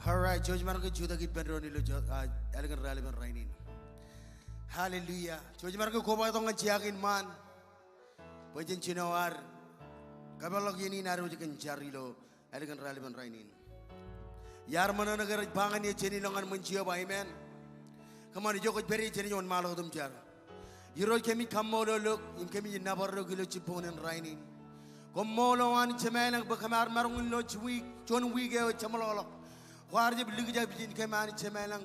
Alright, George Marco Judah Git Benroni elegant relevant rainin. Hallelujah. George Marco Kobatonga Chiakin man. Poitin Chinoar. Kabalogini Narujikan Charilo, elegant relevant rainin. Yarmananagar Bangani Cheni Longan Munchio by man. Come on, Joko Berry Cheni on Malodum Jar. Euro Kemi Kamodo look, in Kemi Navarro Chipon and rainin. Komolo and Chemelang Bakamar Marun Loch Week, John Wiggo Chamolo. War the Ligja Bijin Kamani Chemelang,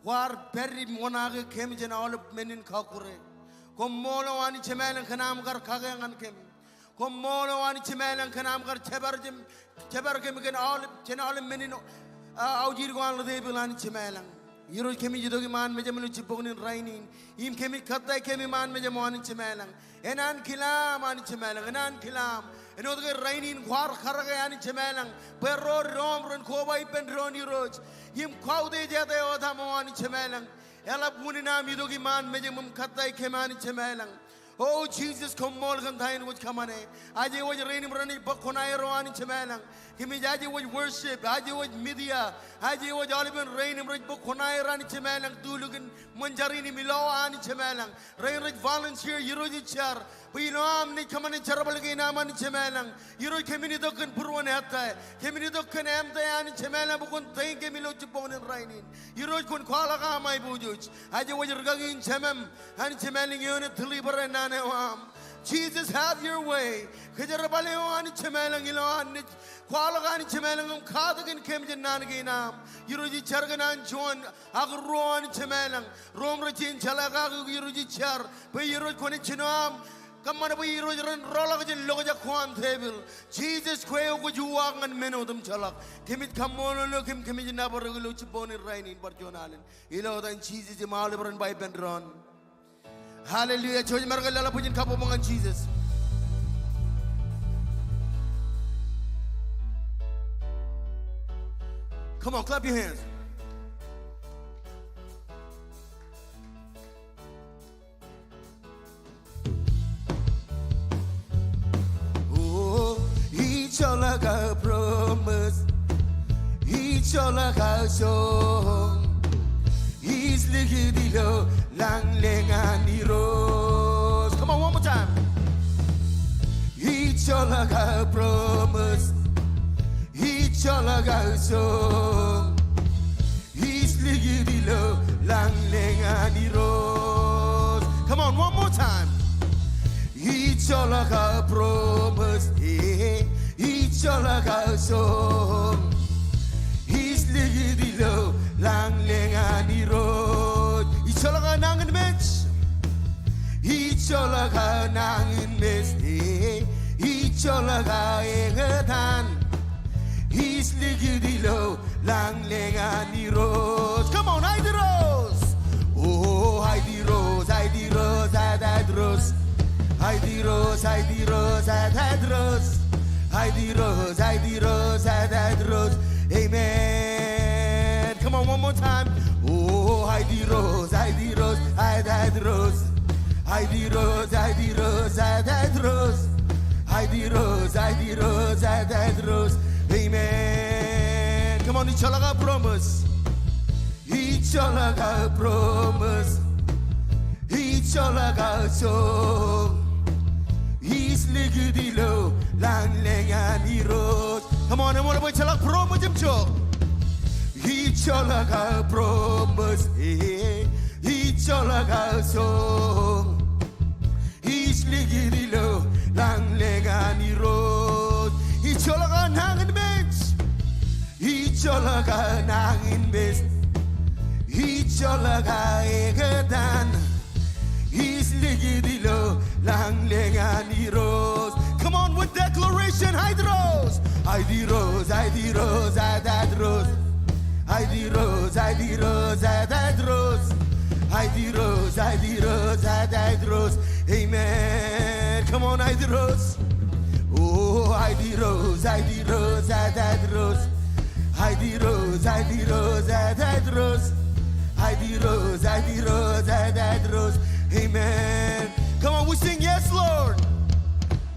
War Perry Monaga came in all of men in Kakure. Komolo and Chemelang Kanamgar Kagang and Kem. Komolo and Chemelang Kanamgar Tebargim and all Chenol men in Aujirwan Label and Chemelang. Euro came in Yudogiman, Majamulu Chipon and Raining. Him came in Kata came in Man Majamon and Chemelang. And Ankilam and Chemelang, and Ankilam. And other raining war Karagan Chemelang, Perro Romran Kobai Pendroni Roach, Him Kaude Jade Otamo and Chemelang, Ella Punina Midogiman, Majamum Katai Keman Chemelang. Oh Jesus, come Morgan Dine with Kamane. Aji was raining running Bakonairo and Chemelang. Himijaji was worship, Aji was media, Aji was Oliver raining right Bakonairo and Chemelang, Dulugan, Munjarini Milo and Chemelang, Rain Rich volunteer, Yuroji Char. We know I'm the common terrible again. I'm on Chemelang. You know, Keminido can Puruan Hata, Keminido can Amta and Chemela, but couldn't think Emilo Chipon and Raining. You know, couldn't call a my bujuch. I do what you're going Chemem and Chemeling unit to Liber and Nanawam. Jesus, have your way. Kajarabale on Chemelang, you know, and Qualagan Chemelang, Kadagan came to Nanaginam. You know, the Charganan John, Agruan Chemelang, Rome Rachin Chalaga, Yuruji Char, Payro Konichinam. Come on, we run roll in Loja Kwan table. Jesus, quail, would you walk and men of them chalak? Kim it come on, look him, Kimmy never regular bone in raining, but John Allen. You know, then Jesus is Maliber and by Bendron. Hallelujah, Church Margala put in cup among Jesus. Come on, clap your hands. Each all like a promise, each all like a song. He's ligido, lang and rose. Come on, one more time. Each all like a promise, each all like a song. He's ligido, lang and rose. Come on, one more time. Each all like a promise, each all like a song. He's living low, lang and road. Each all like a nang in match, each all like a nang in mess, each all like a tan. He's living low, lang and road. Come on, hide the rose. Oh, hide the rose, hide the rose, hide the rose. Heidi Rose, Heidi Rose, Heidi Rose, Heidi Rose, Heidi Rose, Heidi Rose, amen. Come on, one more time. Oh, Heidi Rose, Heidi Rose, Heidi Rose, Heidi Rose, Heidi Rose, Heidi Rose, Heidi Rose, Heidi Rose, Heidi Rose, amen. Come on, each other promise, each other promise, each other song. He's ligidilo, lang and rose. Come on, I want to wait till I promise him, Joe. Each other promise, each other song. He's ligidilo, lang and rose. Each other nang in beds, each other nang in beds, each other egedan. He's ligidilo, lang and rose. Come on with declaration, Heidi Rose, Heidi Rose, Heidi Rose, Heidi Rose, Heidi Rose, Heidi Rose, Heidi Rose, Heidi Rose, Heidi Rose, Heidi Rose, amen. Come on, Heidi Rose. Oh, Heidi Rose, Heidi Rose, Heidi Rose, Heidi Rose, Heidi Rose, Heidi Rose, Heidi Rose, Heidi Rose, Heidi Rose. Amen. Come on, we sing yes, Lord.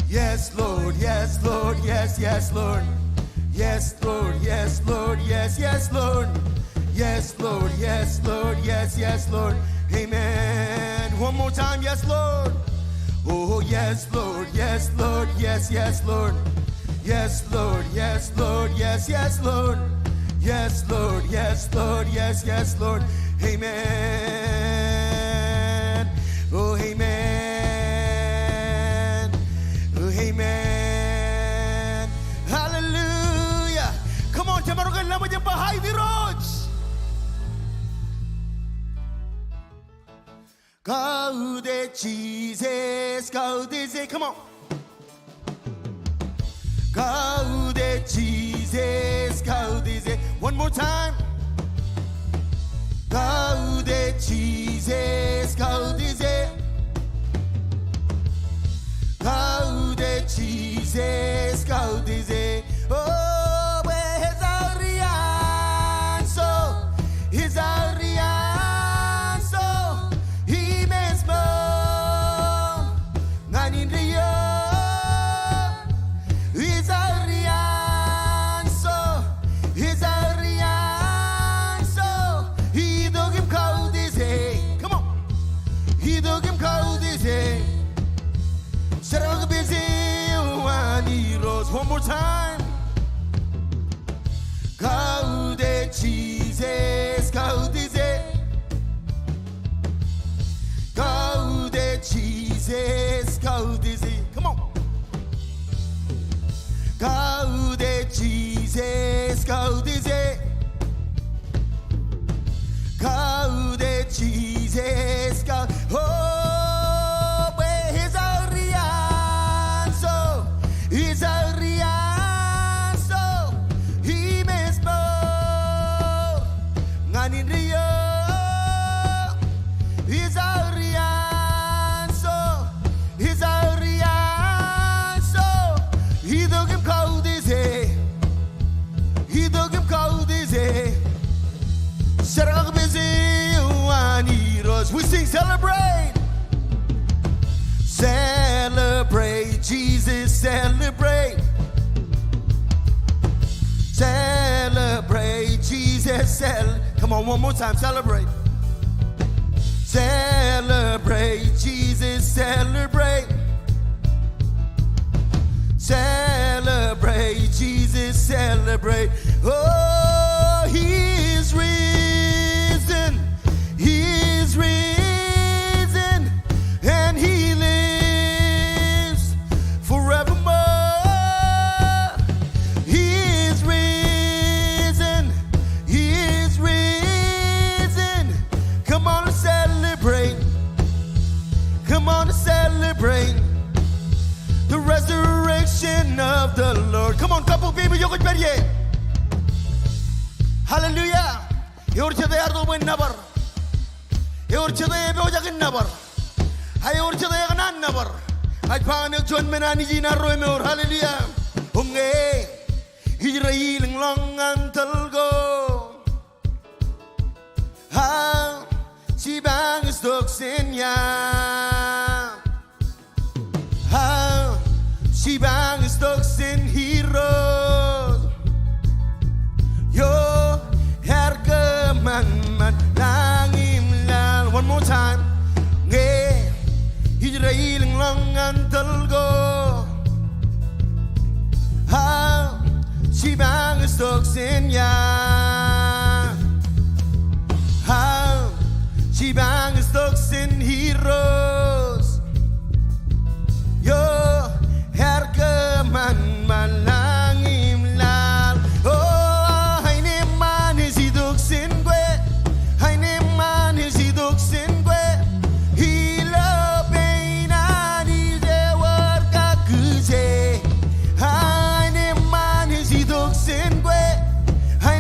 Yes, Lord, yes, Lord, yes, yes, Lord. Yes, Lord, yes, Lord, yes, yes, Lord. Yes, Lord, yes, Lord, yes, yes, Lord. Amen. One more time, yes, Lord. Oh, yes, Lord, yes, Lord, yes, yes, Lord. Yes, Lord, yes, Lord, yes, yes, Lord. Yes, Lord, yes, Lord, yes, yes, Lord. Amen. Oh, amen. Oh, amen. Hallelujah. Come on, tamarugan naman yung bahay ni Roach. 가우대 Jesus, 가우대 say, come on. 가우대 Jesus, 가우대 say, one more time. 가우대 Jesus, 가우대 say, 가우대 Jesus, 가우대 say. Oh, where's our Rianso? He's our Rianso. He means more. None in the year. He's our Rianso. He's our Rianso. He don't give cow this day. Come on. He don't give cow this day. Sarang busy one heroes. One more time. Cow the Jesus. Cow this day. Cow the Jesus. Cow this day. Come on. Cow the Jesus. Cow this day. Cow the Jesus. Cow. Oh, where is our Rianso? Is our Rianso? He means more. Nganin Rio. Is our Rianso? Is our Rianso? He don't give cow this day. He don't give cow this day. Sarang busy one heroes. We sing celebrate. Celebrate, Jesus, celebrate. Celebrate, Jesus, come on, one more time, celebrate. Celebrate, Jesus, celebrate. Celebrate, Jesus, celebrate. Oh, He is risen. He is risen. And He lives forevermore. He is risen. He is risen. Come on and celebrate. Come on and celebrate the resurrection of the Lord. Come on, couple people, you could be here. Hallelujah. You're to the other one number. You're to the other number. I order to the other number. I found a John Menanizina Romeo. Hallelujah. Unge. Israel long until go. Ha. She bangs dogs in ya. Ha. She bangs dogs in heroes. Yo. Herke man langim lang. One more time. Nge. Israel long until go. Ha. She bangs dogs in ya. Ha. She bangs dogs in heroes. Yo. Herke man langim lang. Oh, I name man is he dogs in gwe. I name man is he dogs in gwe. He love pain and he's a work a kuze. I name man is he dogs in gwe. I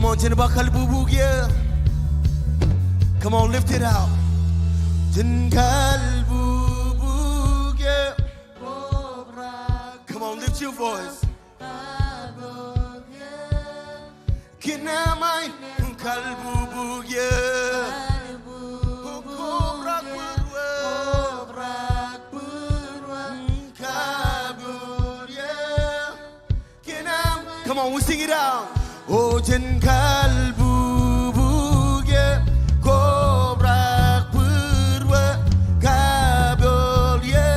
on, tinabakal bubug, yeah. Come on, lift it out. Tinkal bubug, yeah. Come on, lift your voice. Kinamay, tinkal bubug, yeah. Come on, we sing it out. Oh, jen kalbu buge kobrak purwa kabel ye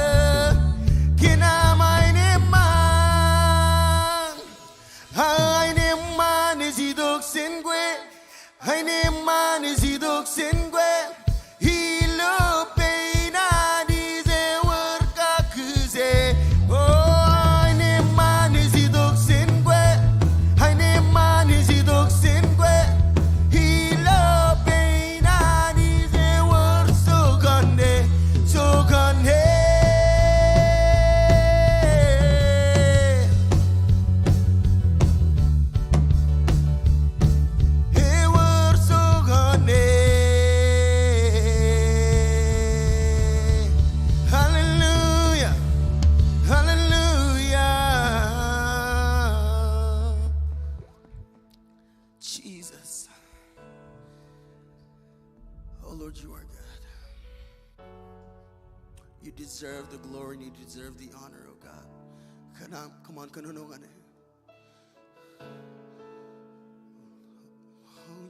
kina meine man haine man izidok sengwe haine man izidok sengwe hilo peina dize worka kuze Jesus. Oh Lord, you are God. You deserve the glory and you deserve the honor, oh God. Come on, oh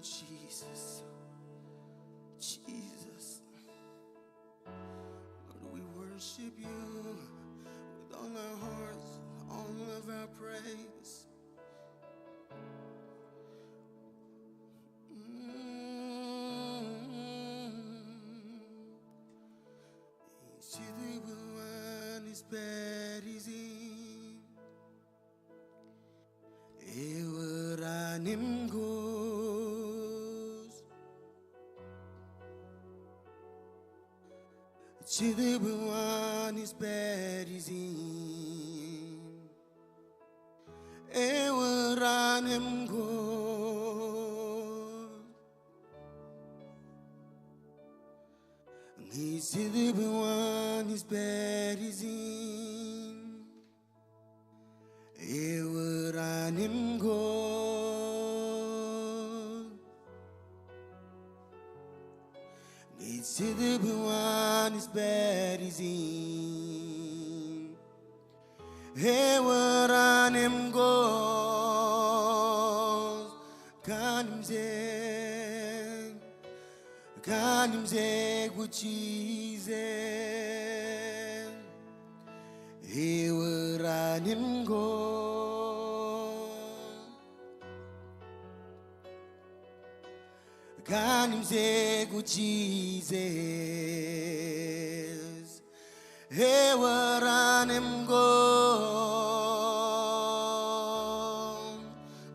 Jesus. Jesus. Lord, we worship you with all our hearts, all of our praise. Everanim goes to the one is berizim. Everanim goes to the one is berizim. Everanim goes needs to the one is berizim. Everanim goes kanim zeg uchizen. Everanim goes kanim zeg uchizen. Everanim goes.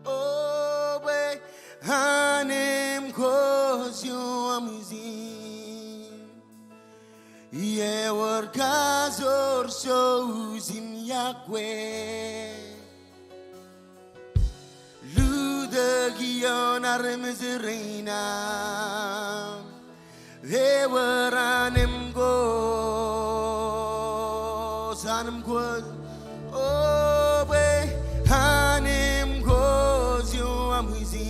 Oh, boy, hanem goes you amazing. Ye were gazor shows in Yahweh. Luda gion armezerina. They were anim goes, anim goes. Oh, boy, anim goes you amazing.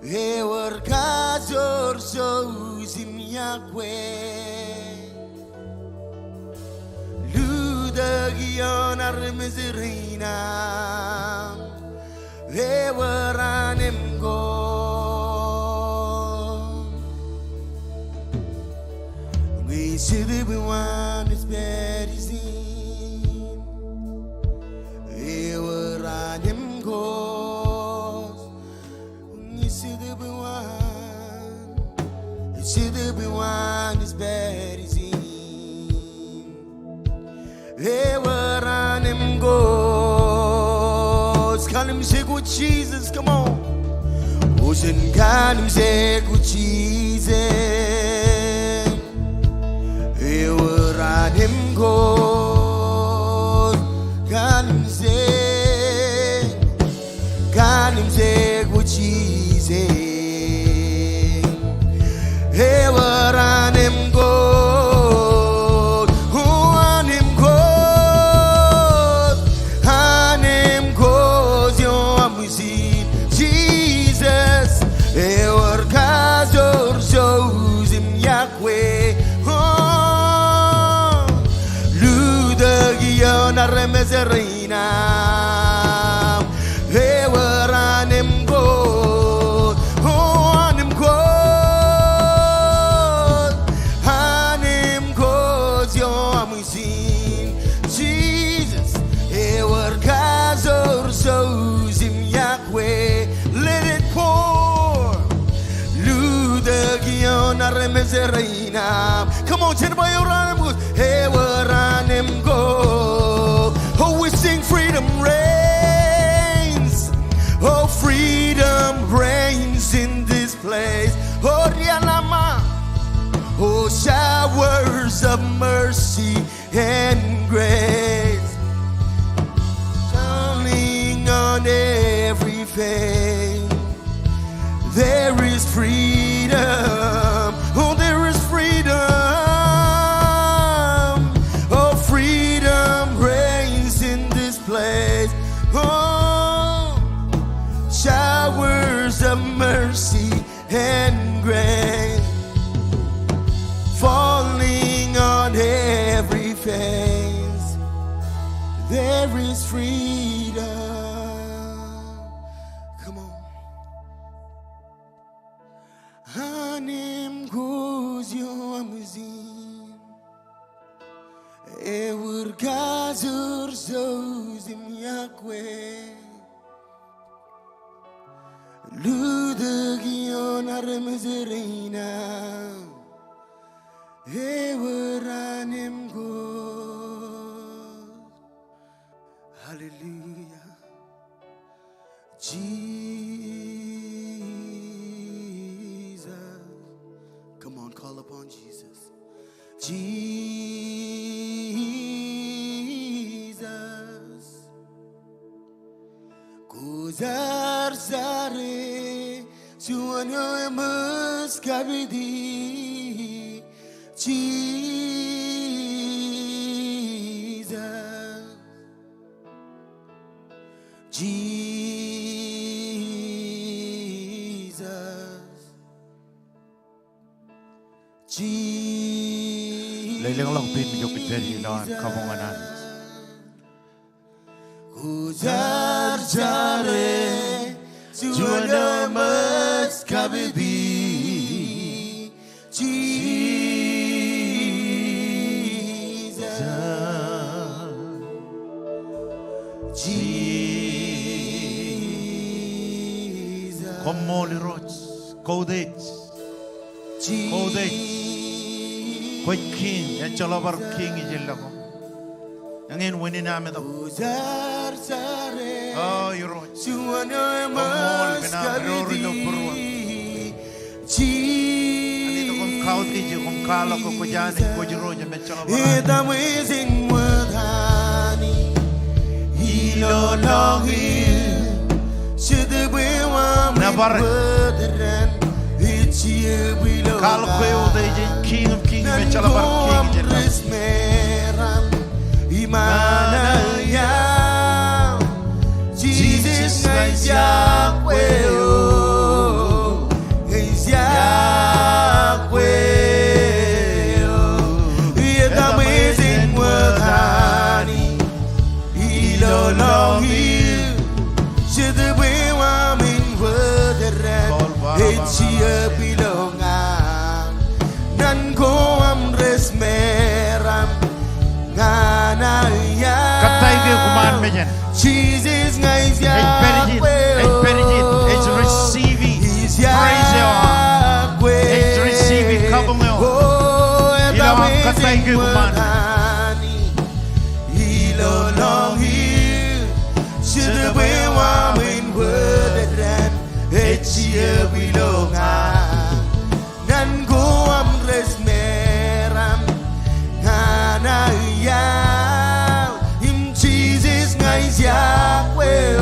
They were gazor shows in Yahweh. Luda gion armezerina. They were anim goes. We see the one is berizim. They were anim goes. We see the one. See the one is berizim. They were anim goes. Call him say good Jesus, come on. Ocean call him say good Jesus. They were anim goes. Call him say. God nim se guchize Evaranim God Anim God Anim God Yo amuzi Jesus Ever kazor Zozim Yahweh Ludagion Arremezerina Evaranim God Anim God Anim God Yo amuzi Jesus Ever kazor Zozim Yahweh Let it pour Ludagion Arremezerina Come on, tell me your rhyme goes Hey, we're on him go Oh, we sing freedom reigns Oh, freedom reigns in this place Oh, Rialama Oh, showers of mercy and grace Shining on every face There is freedom Oh, there is freedom Oh, freedom reigns in this place Oh, showers of mercy and grace Falling on every face There is freedom Come on Anim goes your amazing Ever gazur zozim Yahweh Ludagion armezerina Ever anim goes Hallelujah Jesus Come on, call upon Jesus. Jesus. Guzar zare suano emus kabidi. Jesus. Lailang lang pin medyo pitperilan kamonganan. Kujar jare juana mas kabidi Jesus Jesus Komoli rots kodets Quite king and Chalabar king is yellow. And then when in Amado. Oh, you're right. It's amazing what honey he no long should the way one it's you below King of Kings and Chalabar king Imanaya Jesus is Yahweh oh is Yahweh oh it's amazing what honey ilolohi should the way I'm in word it's you belong nan ko am resmeram Katay kayo kumaan mo dyan. Jesus is Yahweh It's receiving praise Yahweh It's receiving kabong Yahweh Ilawang katay kayo kumaan Ilolohi Shadawe wamin wadaran Etchia bilongan Nan go am resmeram Hanayam Jesus is Yahweh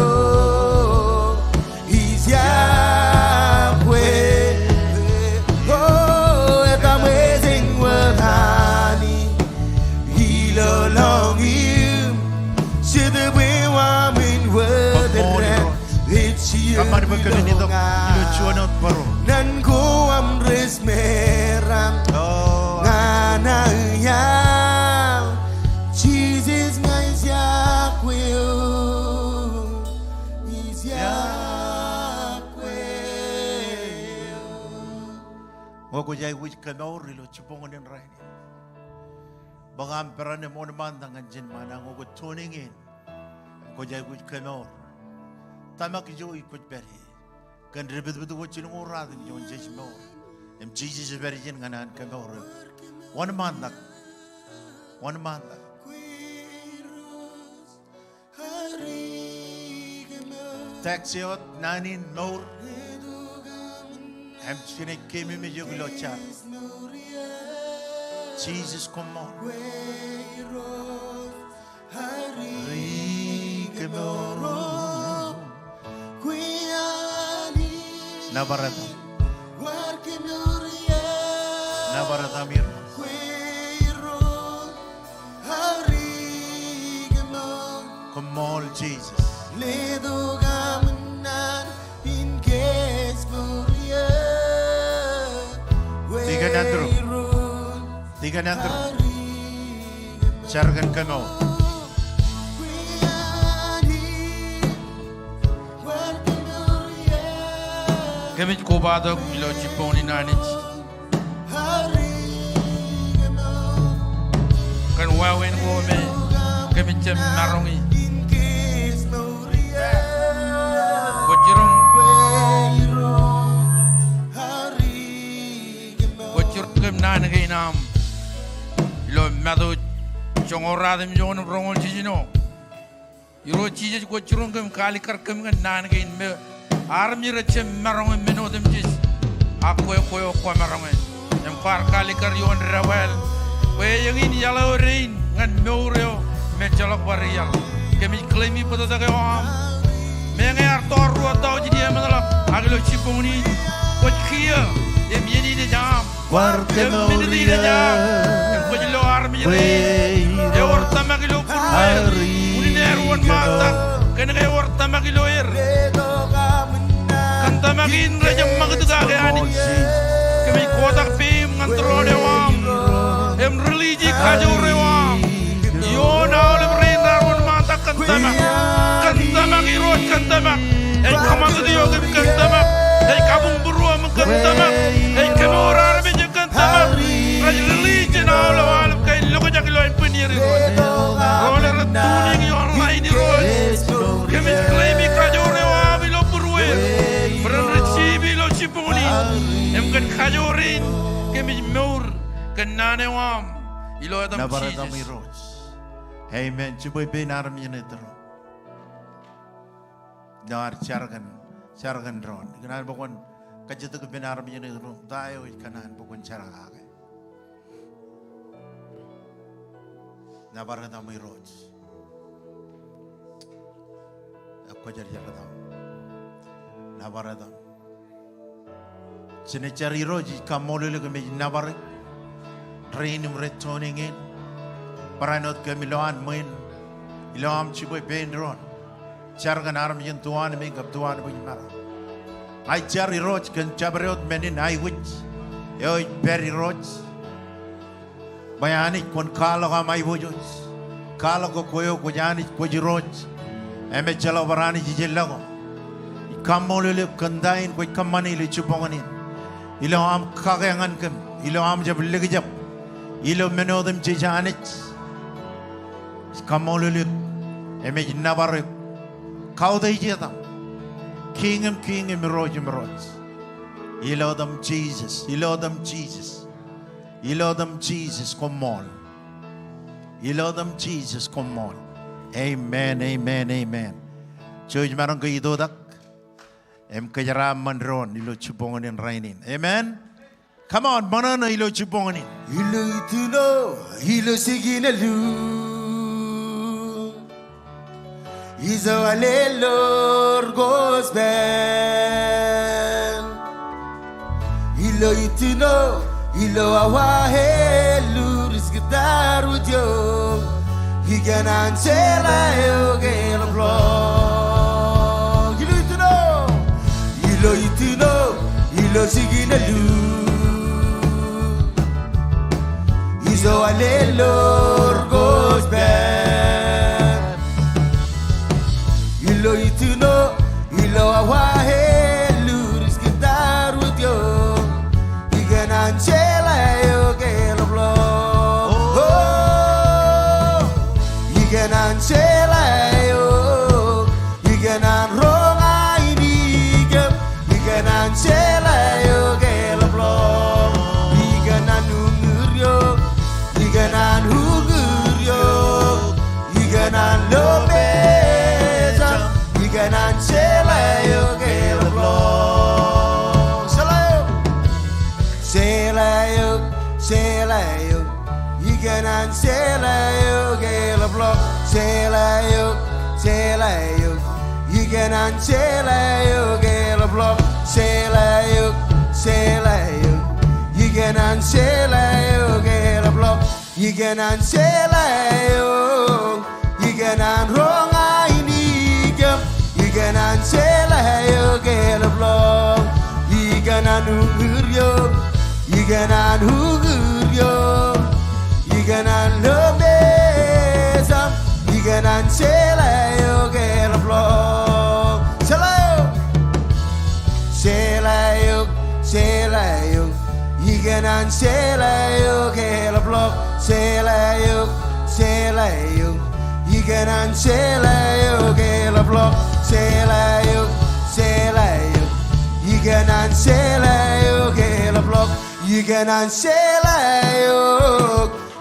Kamari magkalinidok iluchuanot paro. Nan ko amres merang nanayang Jesus ngay Yahweh is Yahweh. Wako jay wich kanaur ilo chupongonin raini. Baka amperan mo naman dangan jin manang wako tuning in. Wako jay wich kanaur. Tama ki jo ikut beri. Kan ribet betu wako chinong uradin jo jesh mo. Em Jesus is beri jin nganan kanaur. One mandak. One mandak. Taxiot nanin nor. Em chine kemi me jo gilocha. Jesus, come on. Nabarata. Nabarata mir. Come on, Jesus. Tiga nandro. Tiga nandro. Jargan kano. Kami kubado ilo chiponi nanich. Kan wawen gome. Kami cem marongi. Bocirong. Bocir kem nan kay nam. Ilo madu chongoradim jon rongol chijino. Iro chije bocirong kem kali kar kem nan kay me. Army recem marong menodem jis aku koyo ko marong em par kali kar yon rawel we yang ini yalo rein ngan meureo me jalok barial kemi claimi poto ta am me ngar tor ro taw jadi amala aglo chiponi ko khia em yeni de jam Guarde media em ko lo army re e orta magilo kurwe uniner won mata ken e orta magilo er Tamagin raja magduga kayani kami kotak pim ngantro dewam em religi kajo rewam yo now le brinda ron mata kantamak irot kantamak ay kamang diyo kantamak ay kabung buruam kantamak ay kamorar medyo kantamak raja religi now le walam kay loko jak lo impuniri role ratuning yo online rot kami claimi kajo rewam ilo burwe em kan kajorin kemi meur kan nanewam ilo adam Nabarata Jesus miros. Amen. Ciboy benar minetro. Dar chargan ron. Kanan bokon kajito ko benar minetro. Dayo kanan bokon charagage. Nabarata miros. Ako jarjata. Nabarata. Sinechari roji kamolele kami nabarik training returning in paranot kami loan main ilam ciboy benron chargan arm yen tuan me gap tuan bin mara ai chari roj kan chabriot menin ai wich oi peri roj bayani kon kalo ga mai bojos kalo ko koyo ko jani ko jiroj eme chalo barani jijellago kamolele kandain ko kamani le chuponganin ilo am kagangan kem ilo am jab legi jab ilo menodem chijanich kamolule emej nabar kaudai jeta kingem roj ilodam Jesus come on ilodam Jesus come on amen church marang ko idodak em kajara manron ilo chupongonin rainin amen come on manana ilo chupongonin ilo ituno ilo siginalu izo alelor gospel ilo ituno ilo awahelu risgitaru jo higanan sela yo gelablo ilo ituno siginalu Izo alelor gospel Ilo ituno ilo awahelu riskitar with yo Iganan chela yo geloblo Iganan chela yo Iganan ronga inigem Iganan chela yo geloblo Iganan unguryo Iganan huguryo Iganan lobeza Iganan chela yo geloblo Selayo Iganan selayo geloblo Selayo Iganan selayo geloblo Selayo Iganan selayo geloblo Iganan selayo Iganan ronga inigem Iganan selayo geloblo Iganan unguryo Iganan huguryo Iganan lobezam Iganan selayo geloblo Selayo Iganan selayo geloblo Selayo Iganan selayo geloblo Selayo Iganan selayo geloblo Iganan selayo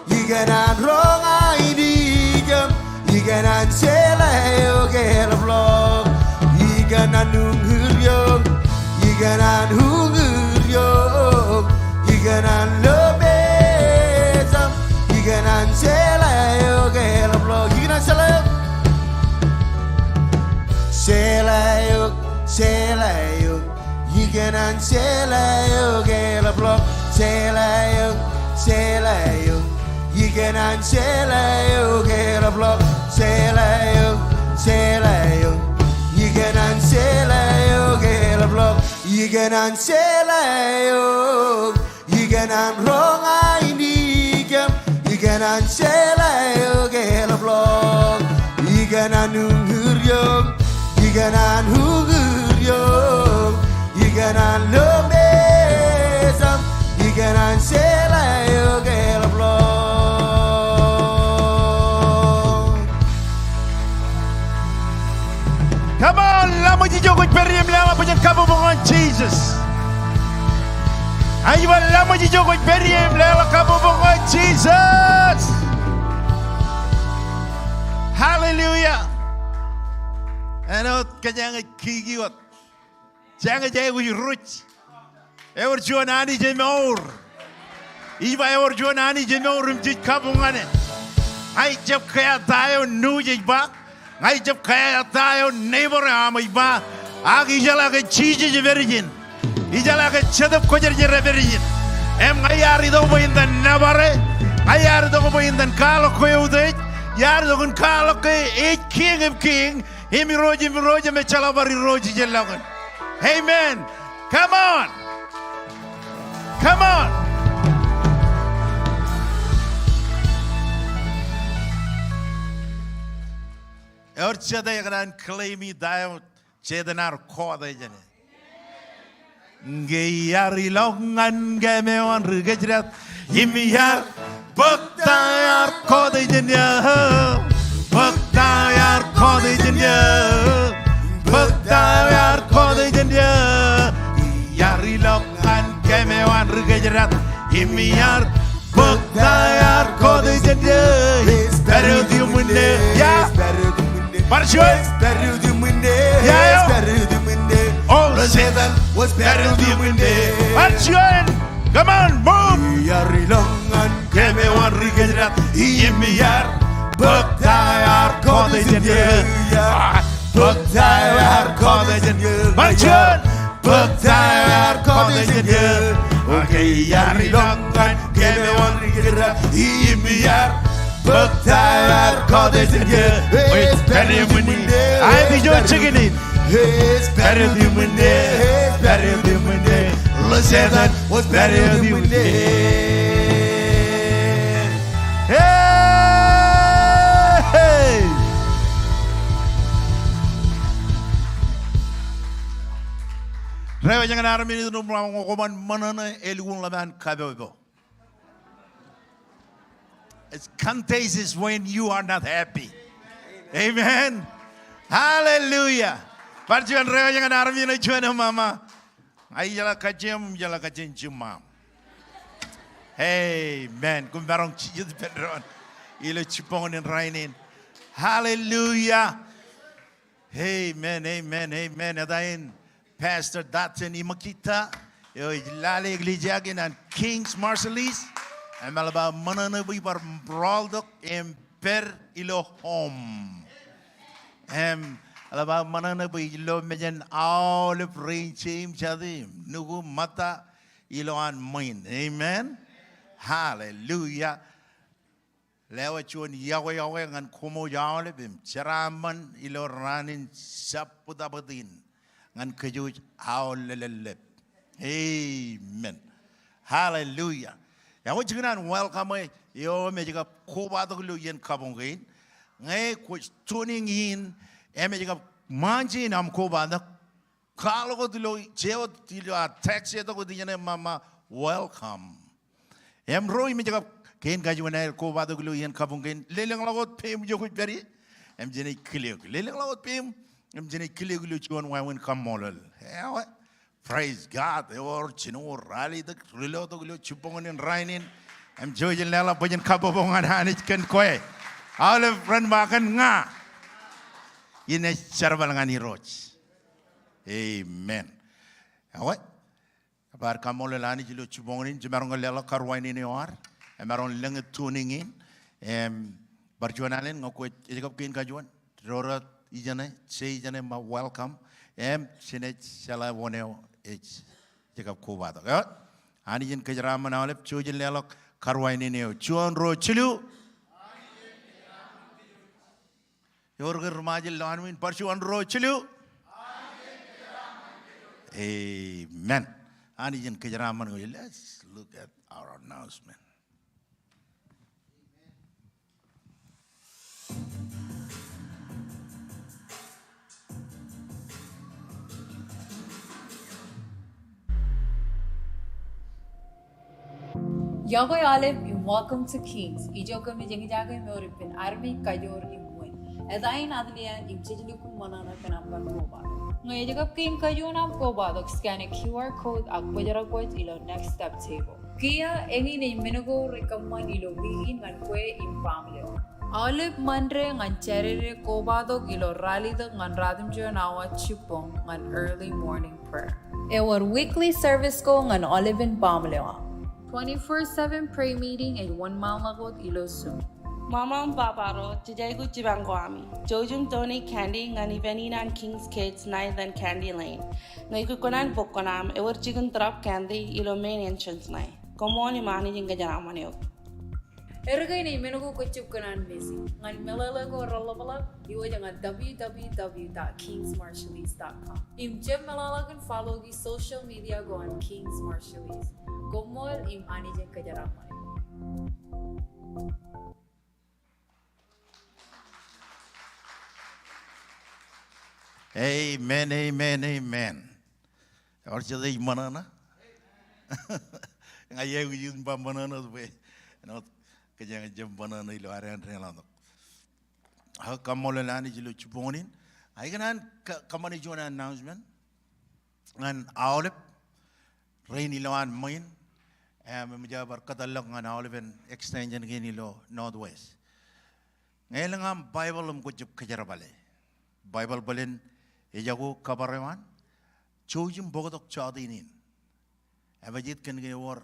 Iganan ronga inigem Iganan selayo geloblo Iganan unguryo Iganan huguryo Iganan lobezam Iganan selayo geloblo Iganan selayo Iganan selayo geloblo Selayo Iganan selayo geloblo Selayo Iganan selayo geloblo Iganan selayo Iganan ronga inigem Iganan selayo geloblo Iganan unguryo Iganan huguryo Iganan lobezam Iganan selayo geloblo Come on, lama jijokoj perim lama punya kamu bungan Jesus. Ayo lama jijokoj perim lama kamu bungan Jesus. Hallelujah. Ano kanyang kigiot. Jangan jaya gue ruch. Ever juan ani jemor. Iba ever juan ani jemor rumjit kabungane. Ay jab kaya tayo nuje ba. Ay jab kaya tayo neighbor amay ba. Agi jala ke chije je virgin. Ijala ke chadap kojer je virgin. Em ayari do bo indan nabare. Ayari do bo indan kalo koyo de. Yar do kun kalo ke king of king. Imi roji me chala bari roji je lagun. Amen. Come on. Come on. Or chada yagran claimi dayo chedanar ko da jene. Ngeyari longan gameon rigajrat yimiyar baktayar ko da jene. Baktayar ko da jene. Baktayar ko da jene. Yari longan gameon rigajrat yimiyar baktayar ko da jene. Better do munde ya. Marchon, better do munde. Yeah, better do munde. Oh, Sedan was better do munde. Marchon, come on, move. Yari longan Keme wan rigajrat yimiyar baktayar ko da jene. Baktayar ko da jene. Marchon, baktayar ko da jene. Okay, yari longan keme wan rigajrat yimiyar baktayar ko da jene. Wait, better munde. I be your chicken. Better do munde. Better do munde. the said that was better than we live. Hey! Rewa jangan arami ni nung mga kuman manana elugun laban kabego. It's contagious when you are not happy. Amen. Hallelujah. Parjuan rewa jangan arami ni cuana mama. Ay jala kacem cuma. Amen. Kumbarong ciyut pedron. Ilo cipong in rainin. Hallelujah. Amen. Amen. Amen. Adain. Pastor Dutton Imakita, Lale Glijagan and Kings Marsalis, and Malaba Mananabi par Braldok and Per Ilo Home. Alaba Mananabi Ilo Mejan Olive Rain Chim Chadim, Nugu Mata Ilo and Main. Amen. Hallelujah. Lewachun Yahweh Yahweh and Kumo Yawlebim, Cheraman Ilo Ranin Sapudabadin. Ngan kajuj aulelelep. Amen. Hallelujah. Ya wo jignan welcome yo me jiga koba to lu yen kabongin. Ngai ko tuning in e me jiga manji nam koba na kalo ko dilo jeo dilo taxi to ko dine mama welcome. Em roi me jiga ken gajuan koba to lu yen kabongin. Leleng lagot pem jo ko beri. Em jeni kliok. Leleng lagot pem I'm going to come praise God. They were chino rally the relo to chupong and raining. I'm joying Lala Boyan Kabong and Hanich can quay. All of friend Makan nga in a Charvalangani Roach. Amen. What about Kamolani Chupong in Jamaranga Lala Carwine in your and Maron Lang tuning in. Barjuan Allen, no quit Kin Kajuan, Rora. Ijane, say ijane ma welcome. Sinet shala woneo h Jacob Kubado. Ani jen kajrama na olep chujin lelok karwaini neo. Chuan ro chilu. Yorger majil lanwin parchuan ro chilu. Amen. Ani jen kajrama na. Let's look at our announcement. Yahweh Aleph, and welcome to Kings. Ijoka me jengijaga me oripin army kayor imwen. Edain adlian imchilukum manana penamban koba. Ngayajak king kayunam koba dok scan a QR code akwajaragwat ilo next step table. Kia engi ne minago rekaman ilo wigin ngan kwe impamleo. Aleph mandre ngan cherere koba dok ilo rally dok ngan radim nawa chupong ngan early morning prayer. Our weekly service ko ngan Olive in Pamleo. 24/7 prayer meeting at 1 mile lagot ilo Zoom. Mama and Papa ro today go jibangwami. Jojum donate candy ngani venina and King's Kids night than Candy Lane. Ngai ku konan bokonam ever chicken drop candy ilo main entrance nai. Komoni mani jinga jaramane. Ergai ni menuku kuchup kanan besi. Ngan melala ko rolabala iwa jangan www.kingsmarshalese.com. Im jem melala kan follow di social media go on Kings Marshallese. Gomol im ani jen kajaramane. Amen, amen, amen. Or just a banana. I have used bananas way. Not Kajang jump banana ilo are and relando. How come all land is you chuponin? I can come on an announcement. And Olive, rainy law and mine. Mijabar Catalog and Olive and extension Ginilo, Northwest. Elangam Bible Kuchup Kajarabale. Bible Berlin. Ejago kabareman, chojum bogodok chadinin. Abajit can get war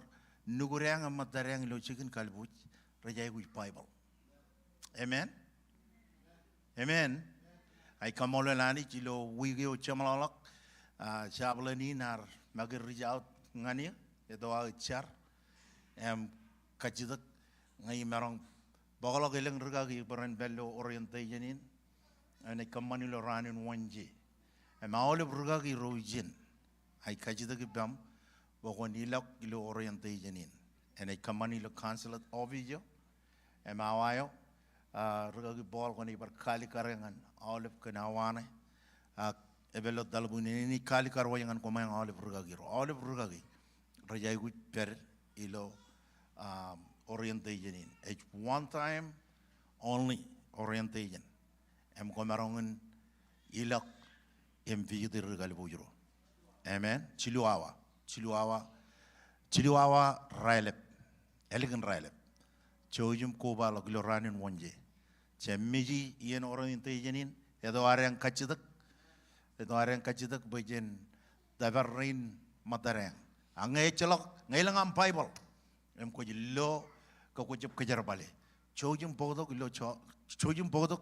nugurang and matarang lo chicken kalbuch, rejay with Bible. Amen. Amen. I come all lani chilo wigio chamalok, chablanin or magarij out ngania, edoa char, kachidak, ngay marong bogolog ilang rugagi paran bello orientation and I come manilo ran in 1G. I'm all of Rugagi Rojin. I catch the gibam, Bokon ilok ilo orientation in. And I come on ilo consulate office. Mawayo, Rugagi ball when he were Kalikarangan, Olive Kanawane, Evelo Dalbuni, Kalikarwang and Command Olive Rugagi, Rajai per ilo orientation in. At one time only orientation. Comarongan ilok MV the Rugalbujro. Amen. Chiluawa, Rilep, elegant Rilep. Chojum Koba Loranin Wonje. Chemiji Ian orientation in, Edoarian Kachidak, Bajan, Davarain Matarang. Angachalok, Nailang Bible, Mkojilo, Kokojab Kajarabale. Chojum Bodok, Chojum Bodok,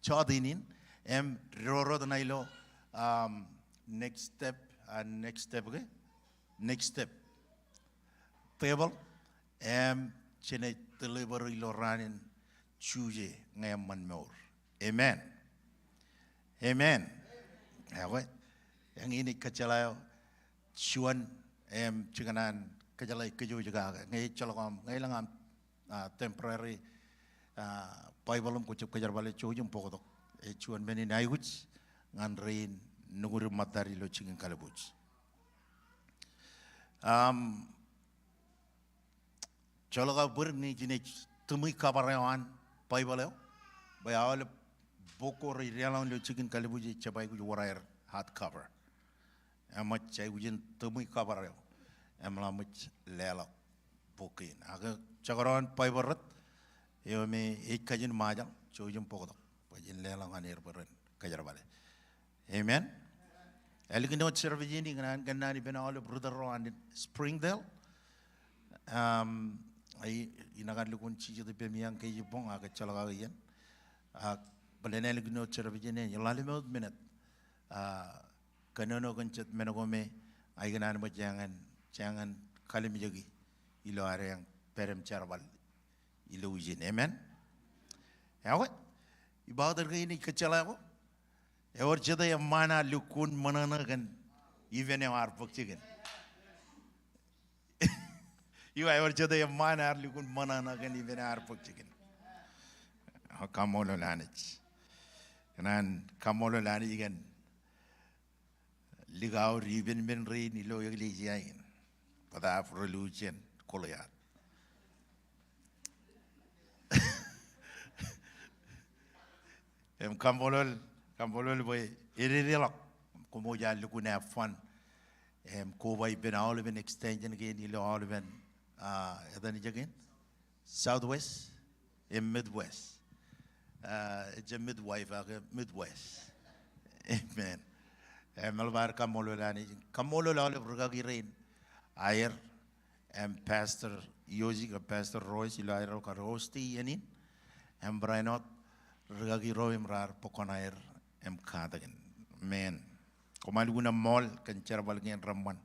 Chodinin, Roro the Nilo, next step, next step. Table, Chene delivery Loranin Chuje Ngayaman Mor. Amen. Amen. Hawe. Yang ini kacalayo Chuan Chiganan Kajalai Kaju Jaga. Ngay chalakam ngailangan temporary Bible kucuk kajarbale Chujum Pogodok. Chuan many naiguts ngan rain Nuguru Matari lo chingin kalabuts. Chologa burni jinich tumi kabarayan Bible by all boko realan lo chicken kalibuji chabai wire hard cover. And much I wouldn't tumi kabarayo. Amla much lela bokin. Aga chagaran Bible you may eat kajin majang, chojum podo, but in lelang and airborne kajarabale. Amen. Elegant serving and Ganani Ben all brother and Springdale. I inagalukun chijo the Pemian Kajipong, I got Chalagayan. But an elegant serving in Yalalimo minute. Canono Ganchet Menogome, I can animal Chang and Kalimijagi, Iloarian Perem Charabal. Illusion, amen. How it? You bother getting Kachalago? Ever Jedi Mana Lukun Mananagan, even our book chicken. You ever Jedi Mana Lukun Mananagan, even our book chicken. Come on, Lanich. And then come on, Lanich again. Ligao, even been rain, Iloyalizian. But I have religion, Kolayat. Kambolol boy, irreal, como ya looking at fun. Koba been all of an extension again, you know, all of an again, Southwest, in Midwest. It's a midwife, Midwest. Amen. Malvar Kamololani, Kamolo all of Rugagi Rain, Ayer, and Pastor Yosi, Pastor Royce, Ilairo Karosti, and Brianot. Rugagi roim rar pokonair kadagan men komaluguna mall kan charbal gen ramban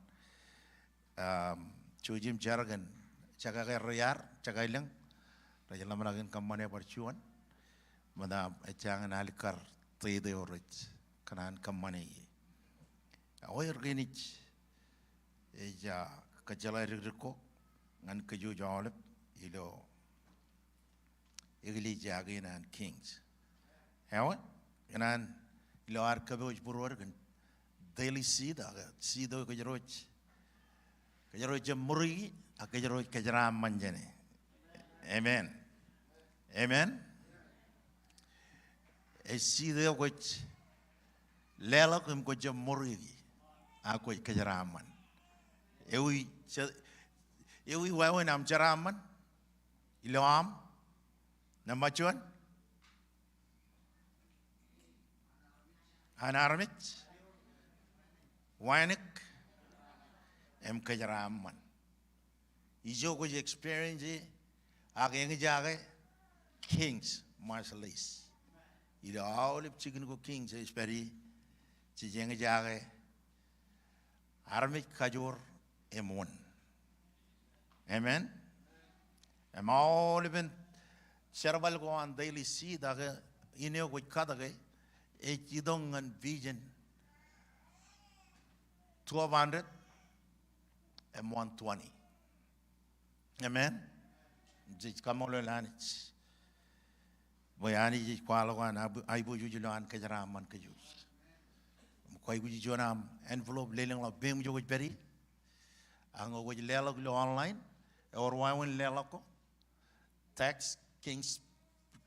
chujim jargan chagaga rayar chagailang rajalam lagin kamane parchuan madam echangan alikar tede orich kanan kamane awoy organich eja kajala rigko ngan kaju jawlep ilo igli jagin and kings. How? And Loar Cabbage Burworgan daily seed, Sido Kajaroch Muri, a Kajaroch Kajaram Manjane. Amen. Amen. A seed which Lelakum Koja Muri, a Koj Kajaraman. Ewi Wawan Jaraman, Iloam, Namachuan. Anarmit, Wanik, Kajaraman. Ijo experience, Agangajage, Kings, Marshallese. Either all of chicken go kings, is very Chijangajage, Armit Kajor, M1. Amen. I'm all even Serval go on daily see that in your with Kadage. Echidong and vision 1200 M120. Amen. Jit kamolo lanich. Boyani jit kwalawan aibu jujulan kajaraman kajus. Koi guji jonam envelope lelang la bem jo beri. Ango guji lelak lo online. Or wawin lelako. Text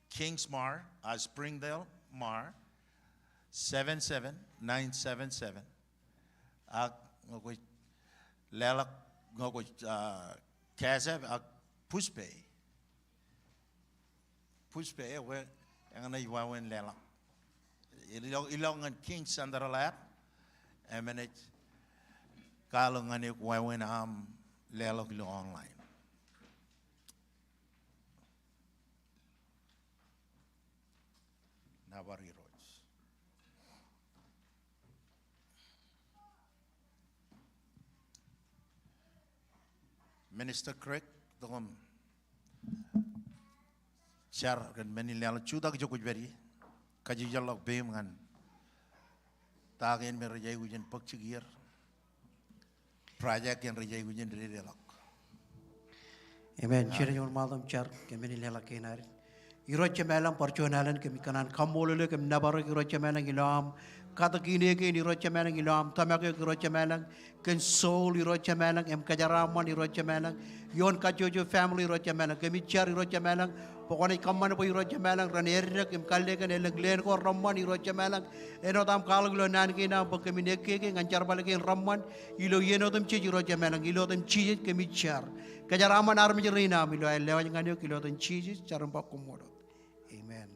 Kingsmar Springdale Mar 77977. Ngogo lelak ngogo kasab pushpay we ang na iwawen lelak ilongan Kings sandaраlat emenet kalongan iwawen lelak lo online. Navari roads. Minister Craig, dong share kan menilai cuda kejo kujberi, kaji jalak bem kan, tagen merajai ujian pekcigir, project yang rajai ujian dari delak. Amen. Ciri yang malam car kami ni lelak kenari. Iroche melang percuanan kami kanan kambolole kami nabaru iroche melang ilam kata kini ke iroche melang ilam tamak iroche melang ken soul iroche melang em kajaraman iroche melang yon kajojo family iroche melang kami car iroche melang pokoknya kamman po iroche melang ranernya kem kalle kan eleng len ko ramman iroche melang eno tam kalau lo nan kina po kami nekke ke ngancar balik ke ramman ilo yeno tam cie iroche melang ilo tam cie kami car kajaraman armi jerina milo lewan nganyo kilo tam cie carum pak komodo. Amen.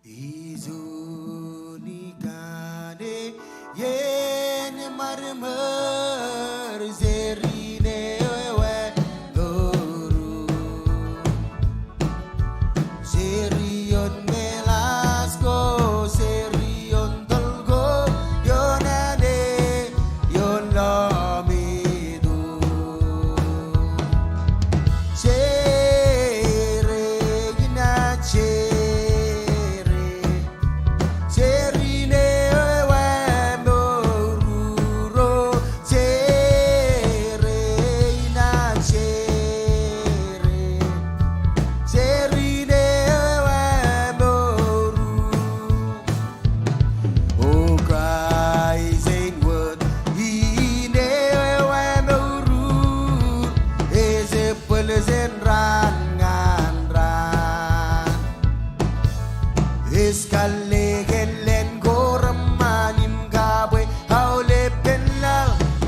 Izuni kane yen marmar zerine we doru serion melasco serion dolgo yonane yonamidu Iskalegen goramanim gawe haule penla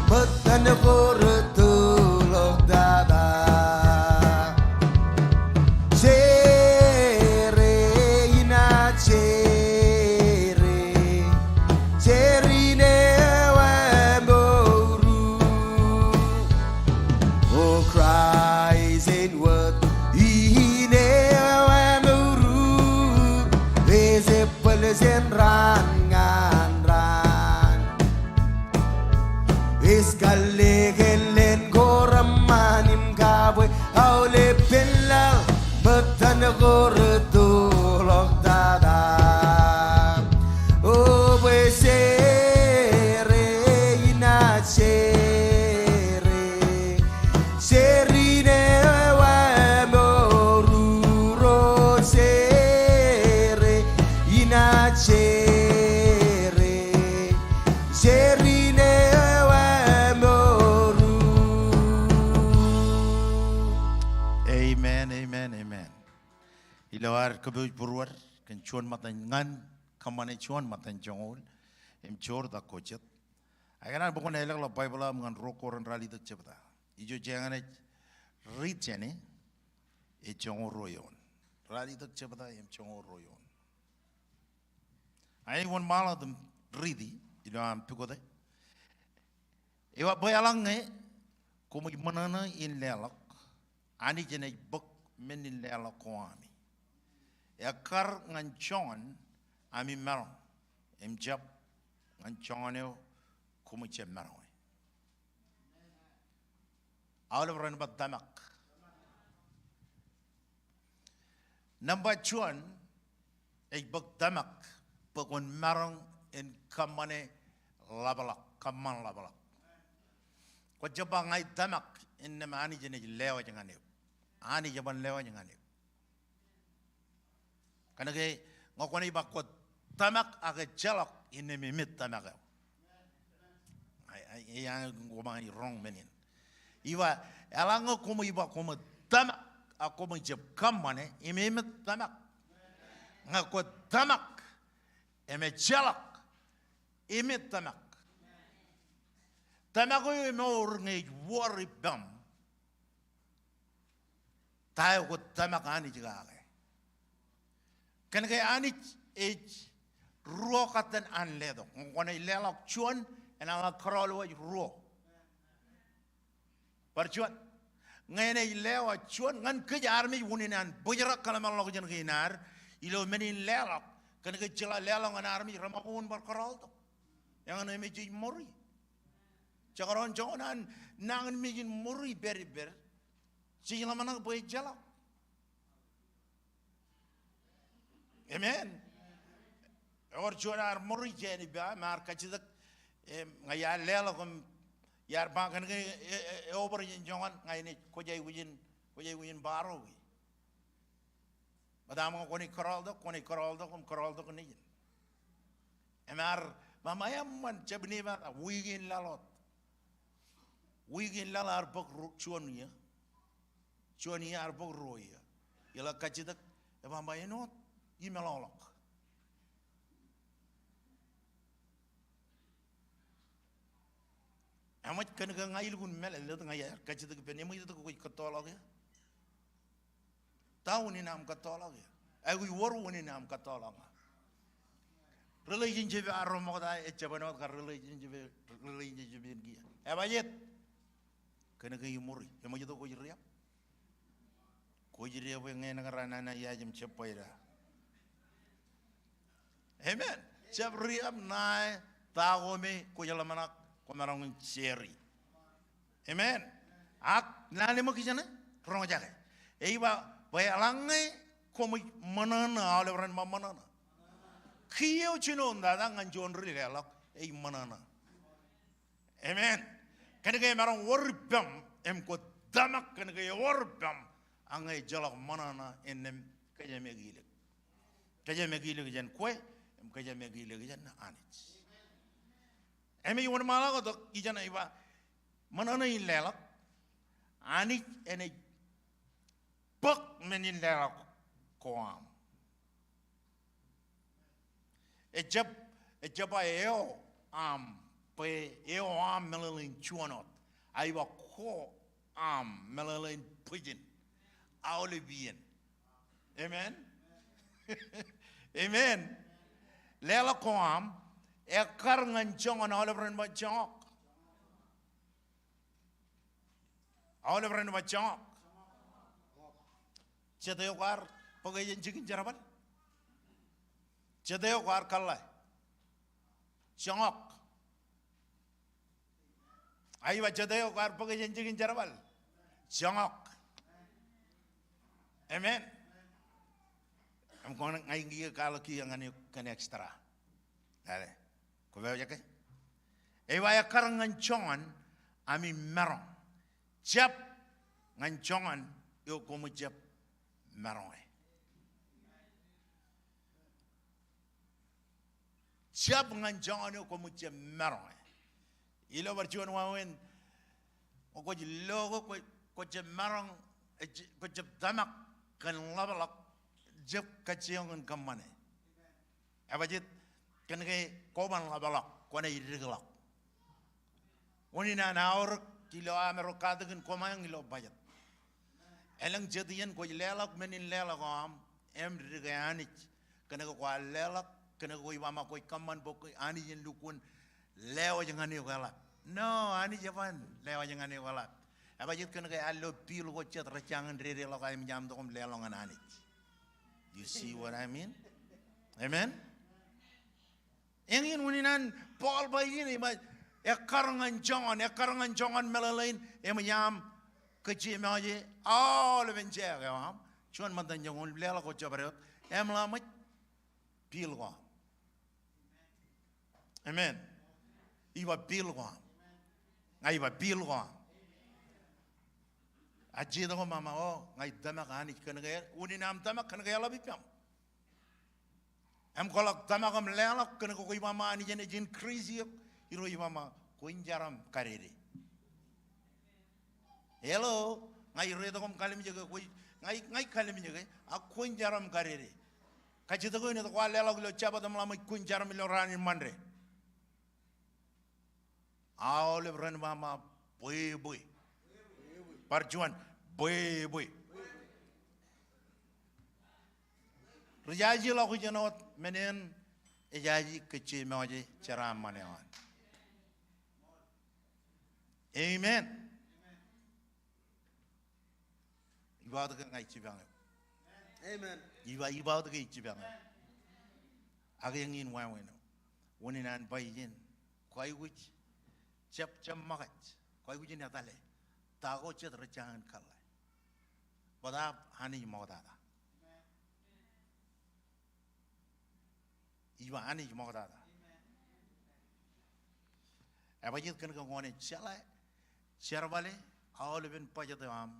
matan gortulok dada cere ina cere cerine wamboru oh cries in word Zen ran Iskalegen goramanim gawe haule penla matan gortulok dada oh we sere ina cere serine wa moru sere ina cere serine wa moru. Amen, amen, amen. Ilawar kebuj purwar kencuan matan ngan kamane cuan matan jongol em cor da kocet. Agana bukan elak la Bible ngan rokoran rali tak cepta. Ijo jangan read jene e jongol royon. Rali tak cepta em jongol royon. Ay one mala dem ridi ilo am pukode. Ewa boyalang nge kumu manana in lelak ani jene bok men in lelak koami. Ekar ngan John ami merong em jab ngan John eo kumu cem merong. Awal beran bat damak. Number John ek bok damak bakun merong in kamane labalak kaman labalak. ko jaba ngai tamak inna ma ani jene lewa jangan eu ani jaban lewa jangan eu karena ke ngokoni ba ko tamak aga jalak inna mimit tamak eu ai yang ngomai wrong menin iwa elango komo iba komo tamak ako mo jab kamane imimit tamak ngako tamak eme jalak imit tamak tamak o imor ngai worry bam tayo ko tamak ani jigale kan kay ani age ruo katan an ledo ngone lelok chuan enala krolo ruo percuan ngene lewa chuan ngan ke army wuninan bujra kalamal lo jen ginar ilo menin lelok kan ke jela lelong an army ramapun bar krol to yang ane meji mori cakaron jonan nangan meji mori ber sila mana boy jela amen or jonar mori jeni ba mar kachidak ngaya lelok yar bangkan ke over yin jongan ngai ni ko jay wujin baro wi madam ko ni korol do ko ni emar mamaya man chabni ba wigin lalot wigin lalar bok chuan ya ar bok roya yala kachidak e mamaya not yimelolok amat kan ka ngail gun mel le ta ngaya ka chita ke ne mo ita ko katolog ya tahu ni nam katolog ya ai gu woru ni nam katolog religion je aro mo da e chabanot ka religion je gi e bayet kan ka yumuri e mo ita ko jiriya we ngai na rana na ya jim chepoira amen chabriam na tago me ko jala manak komarong cherry amen ak nani mo kijana rong jage eiba bay alangai komi manana alebran manana kiyo chino ndada nganjon ri lelak ei manana amen kan ke marong worpam em ko damak kan ke worpam angai jalak manana enem kajame gile jan kwe em kajame gile jan anich emi won mala ko ijana iba manana in lelak ani ene bak menin lelak koam ejaba eo am pe eo am melalin chuanot aiba ko am melalin pujin aulibian amen amen lelak koam ekar ngancong ana oleh beren bacok oleh beren bacok ceteo kar pagayen jikin jaraban ceteo kar kalai congok ayo ceteo kar pagayen jikin jarabal congok amen am kon ngai ngi kala ki yang ani kan extra ale ko vew jake e waya kar nganchongan ami merong jap nganchongan yo ko mu jap merong jap nganchongan yo ko mu jap merong ilo barchuan wawen ko logo ko jap merong ko jap damak kan labalak jap kachiong kamane abajit kan ke koban labalak kone irgelak oni na naur kilo amero kadagen komayang ilo bayat elang jadian ko lelak menin lelak am em riganich kana ko lelak kana ko mama ko kaman bok ani yen lukun lewa jangan ni wala no ani japan lewa jangan ni wala abajit kana ke allo pil ko chat racangan rere lo kay jam to kom lelongan ani you see what I mean amen engin uninan Paul bagini ma ekarangan jongan melalain emayam kecil maje all bencer ya cuman mantan jangan lela ko jabarot emlamat pil ko amen iba pil ko ngai ba bil ko aji da ko mama o ngai dama ka ni kan ga uni nam dama kan ga la bi pam am kolak dama kam lelak kan ko mama ni jene jin crazy iro mama ko injaram karere hello ngai re da kom kalim je ko ngai kalim je a ko injaram karere ka ji da ko ni da ko lelak lo chaba da mala ko injaram lo rani mandre All of run mama boy. Parjuan boy. Rajaji la ko janot menen ejaji kecil mewaji cara manewan. Amen. Ibadah ke ngai cibang. Amen. Ibadah ke cibang. Aga yang in wan. Waninan bayin. Kau wich. Cep makat, kau ujian yang tale, tahu ced rejangan kalai, pada hani mau tada, iwa hani mau tada, apa jid kan kau ngone celai, cerbale, awal ben pajat am,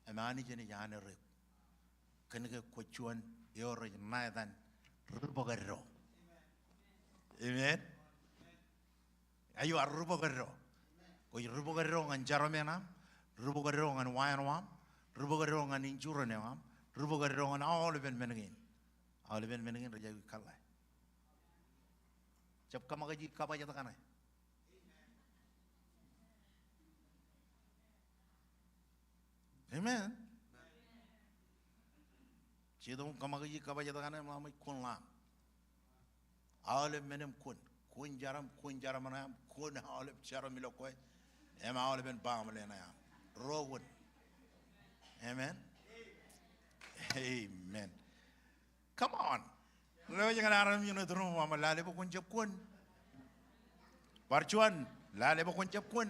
emani jenis jangan rep, kan kau kucuan, yor naidan, rubagero, amen. Ayo rubo gerro, koi rubo gerro ngan jaromena, rubo gerro ngan wayanwam, rubo gerro ngan injuranewam, rubo gerro ngan all ben menengin raja kalai. Jab kamagaji kaba jata kanai. Amen. Cidong kamagaji kaba jata kanai melamai kun lam. All menem kun jaram manam kun halip jaram milokoi ema halip ben bamle na ya rogun amen come on lo jangan aram yun tu mama lale bo kun jap kun parcuan lale bo kun jap kun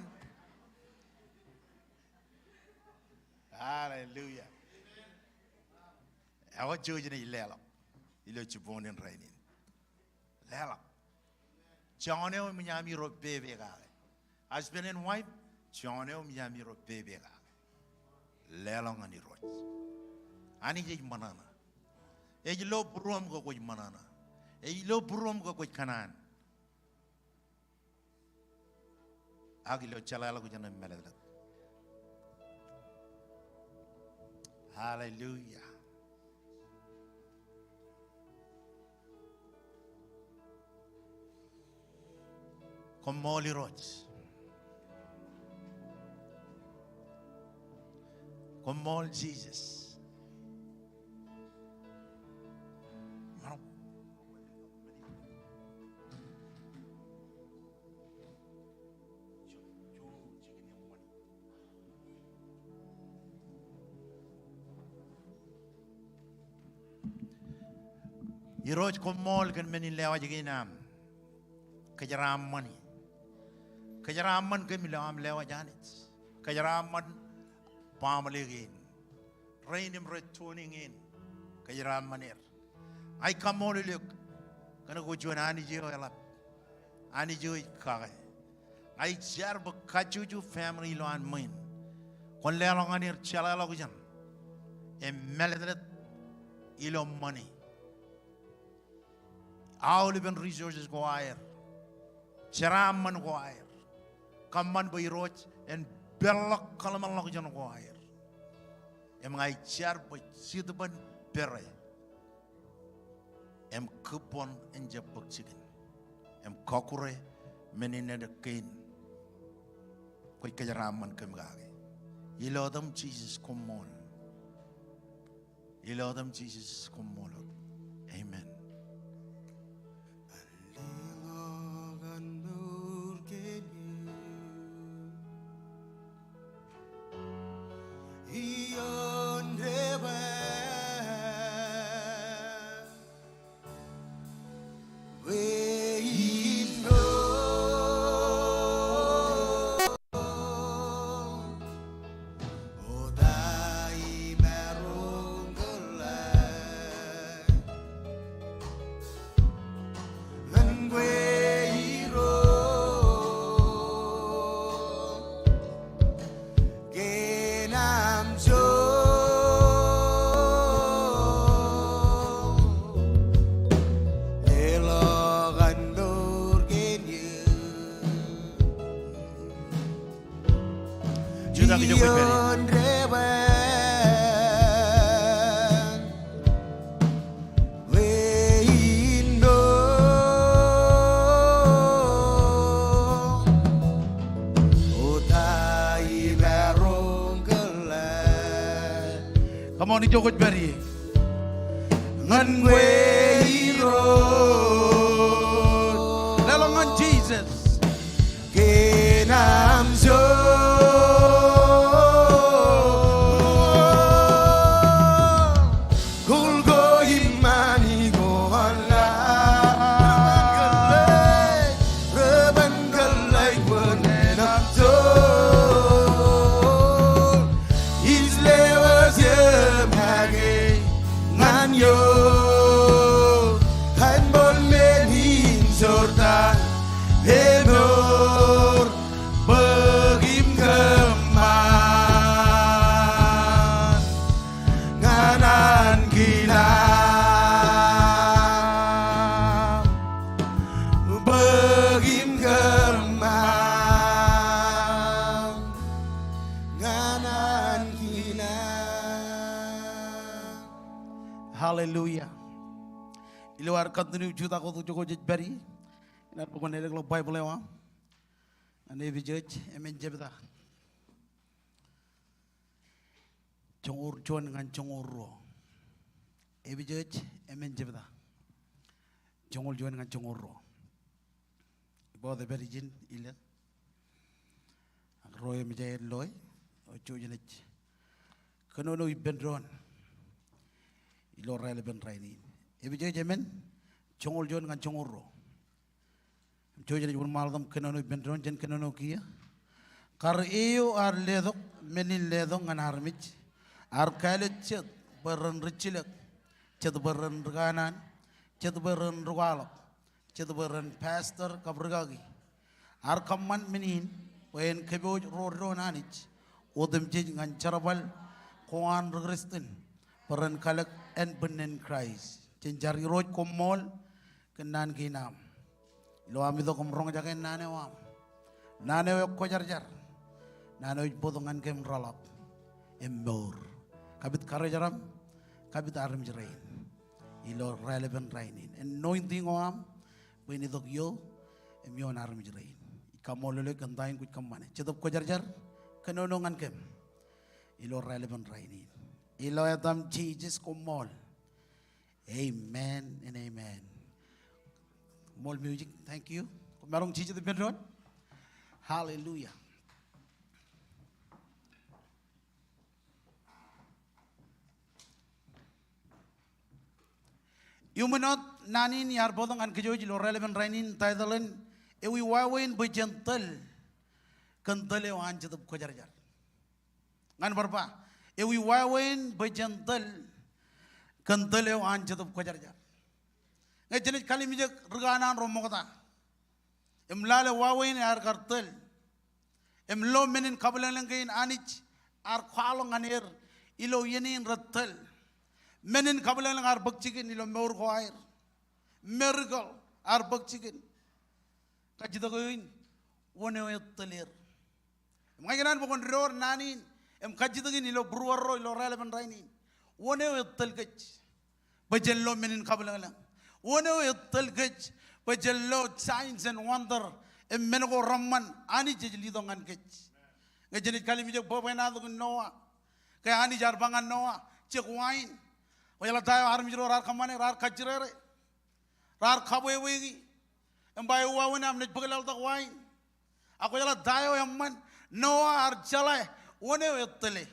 hallelujah awak cuci ni lela ilo ciponin rainin lela John o Miami ro baby ga. Husband and wife, John o Miami ro baby ga. Lelong ani ro. Ani je manana. E lo burom ko manana. E lo burom ko kanan. Agi lo chalala ko jana melala. Hallelujah. Komoli roch. Komol Jesus. Iroj komol kan meni lewa jiginam. Kejaram money. Kajaraman ke milam lewa janit. Kajaraman pamaligin. Rainim returning in. Kajaramanir. I come all look. Kana go juan ani jiho elap. Ani jiho kage. I share bu kajuju family lo an main. Kon le long anir chala lo jan. Meledret ilo money. All even resources go higher. Charaman go higher. Kaman boy roach and bellok kalaman log jan go higher. Ngai char boy sidban pere. Coupon and jabuk chicken. Kokure menine the cane. Quick kajaraman kamgage. You love them, Jesus, come on. You love them, Jesus, come on. Amen. Kita kita kuy peri. Iyon reban weindo utai barong kelan. Come on, ijo kuy peri. Ngan weiro Lelongan Jesus. kenam so kulgo imani go ala reban galai benenam to islewas yemage ngan yo handball menin sortan Henor begim keman nganan kinam begim keman nganan kinam. Hallelujah. Iluar continue juta ko tujuh ko beri. Ina ko ne lo Bible wa. Ane bi judge emen jebta. Jongur jon ngan jongoro. E bi judge emen jebta. Jongol jon ngan jongoro. Bo de beri jin ile. Roy mi jay loy. O chujene. Kono no ibendron. Ilo rele ben raini. E bi judge emen jongol jon ngan jongoro. Jojo ni bermalam kena no bentron jen kena no kia. Kar iyo ar ledok menin ledok ngan harmich. Ar kalet chet beran ricilek. Chet beran reganan. Chet beran rugalok. Chet beran pastor kabrgagi. Ar kaman menin. Wen keboj ro nanich. Odem jej ngan charabal. Koan regrestin. Beran kalek en benen Christ. Jen jari roj komol. Kenan kinam. Lo ami to komrong jaken nane wam. Nane we ko jar jar. Nane we bodongan kem rolap. Embor. Kabit kare jaram. Kabit aram jerain. Ilo relevant rainin. Anointing wam. Bini to yo. Emyon aram jerain. Ikamolele kantain kut kamane. Cetop ko jar jar. Kenonongan kem. Ilo relevant rainin. Ilo etam Jesus komol. Amen and amen. More music, thank you. Marong Jesus the bedroom. Hallelujah. You may not nanin yar bodong an kejoji lo relevant rainin titlen ewi wawen bejentel kentele wan jetup kojarjar. Ngan berpa? Ewi wawen bejentel kentele wan jetup kojarjar. Jenis kali mijak reganan romokta. Emlale wawain ar kartel. Emlo menin kabelan lengkain anich ar kwalong anir ilo yenin retel. Menin kabelan ar bakcikin ilo meur kwair. Miracle ar bakcikin. Kajita koin wone wetelir. Mengajaran bukan ror nanin. Kajita kin ilo bruaro ilo relevant rainin. Wone wetel kach. Bajello menin kabelan lang. One way telgej, bajello signs and wonder, menego ramman, ani jeli dongan kej. Ngejeni kali mijak bawa na dengan Noah, kayak ani jarbangan Noah, cek wine, wajala tayo armi jero rar kamane rar kajrere, rar kabwe wegi, embaye wawen amne bagelal tak wine, aku jala tayo emman Noah ar jalai, one way tele,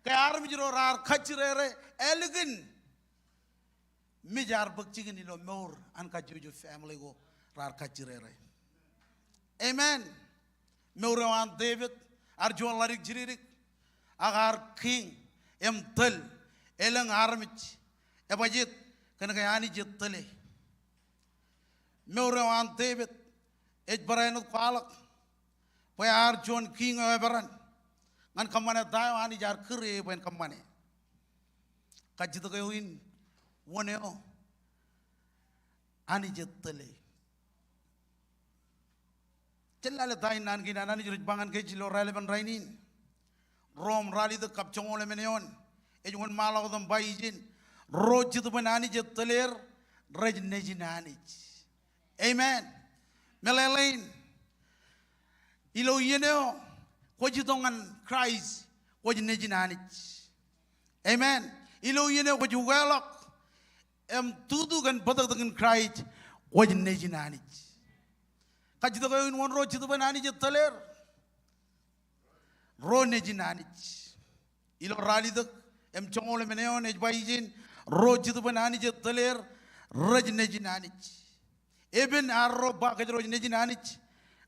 kayak armi jero rar kajrere, elegant. Mijar bakcikin ilo meur an kajuju family go rar kajirere. Amen. Meur wan David arjuan larik jiririk agar king tel eleng armich ebajit kena kayani jittele. Meur wan David ejbarainut kwalak pay arjuan king eberan ngan kamane tayo ani jar kere pen kamane. Kajito kayoin one o ani jettele celale tain nan gina nani jurit bangan ke jilo relevant rainin Rom rali the kapchong ole meneon. Ejun malo them baijin. Road to the banani jet teler. Reg nejinanich. Amen. Melelain. Ilo yeneo. Kwajitongan Christ. Kwaj nejinanich. Amen. Ilo yeneo kwaj welok. Tudu kan batak dengan Christ. Kwaj nejinanich. Kajito kayo in one road to the banani jet teler. Ro nejinanich. Ilo rali the chongole meneon ej baijin. Ro to the banani jet teler. Raj nejinanich. Eben arro ba kajro nejinanich.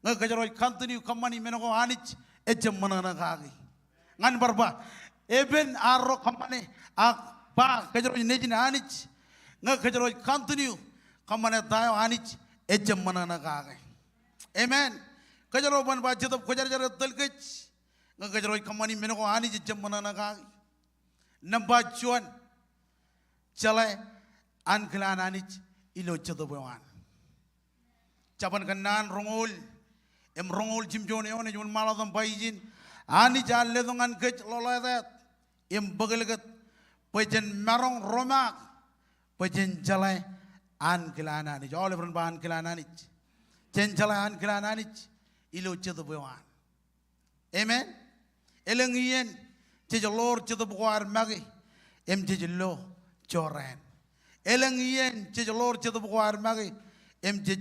Nga kajro continue kamani menoko anich. Echem manana kagi. Ngan barba. Eben arro kamane ba kajro nejinanich. Nga kajro continue kamane tayo anich. Echem manana kagi. Amen. Kajro ban ba jitop kajar jar telkech. Nga kajro kamani menoko anich echem manana kagi. Namba chuan. Chalai. An kelananich ilo chadabuan. Capan kanan rongol, rongol jimjone one jun maladam baijin. Ani jal ledongan kech lola that. Bagalagat pajen marong romak pajen jalai an kelananich. All everyone ba an kelananich. Jen jalai an kelananich ilo chadabuan. Amen. Elengien chejalor chadabuar magi jelo choran. Elang yen cejalor cetu bukuar magi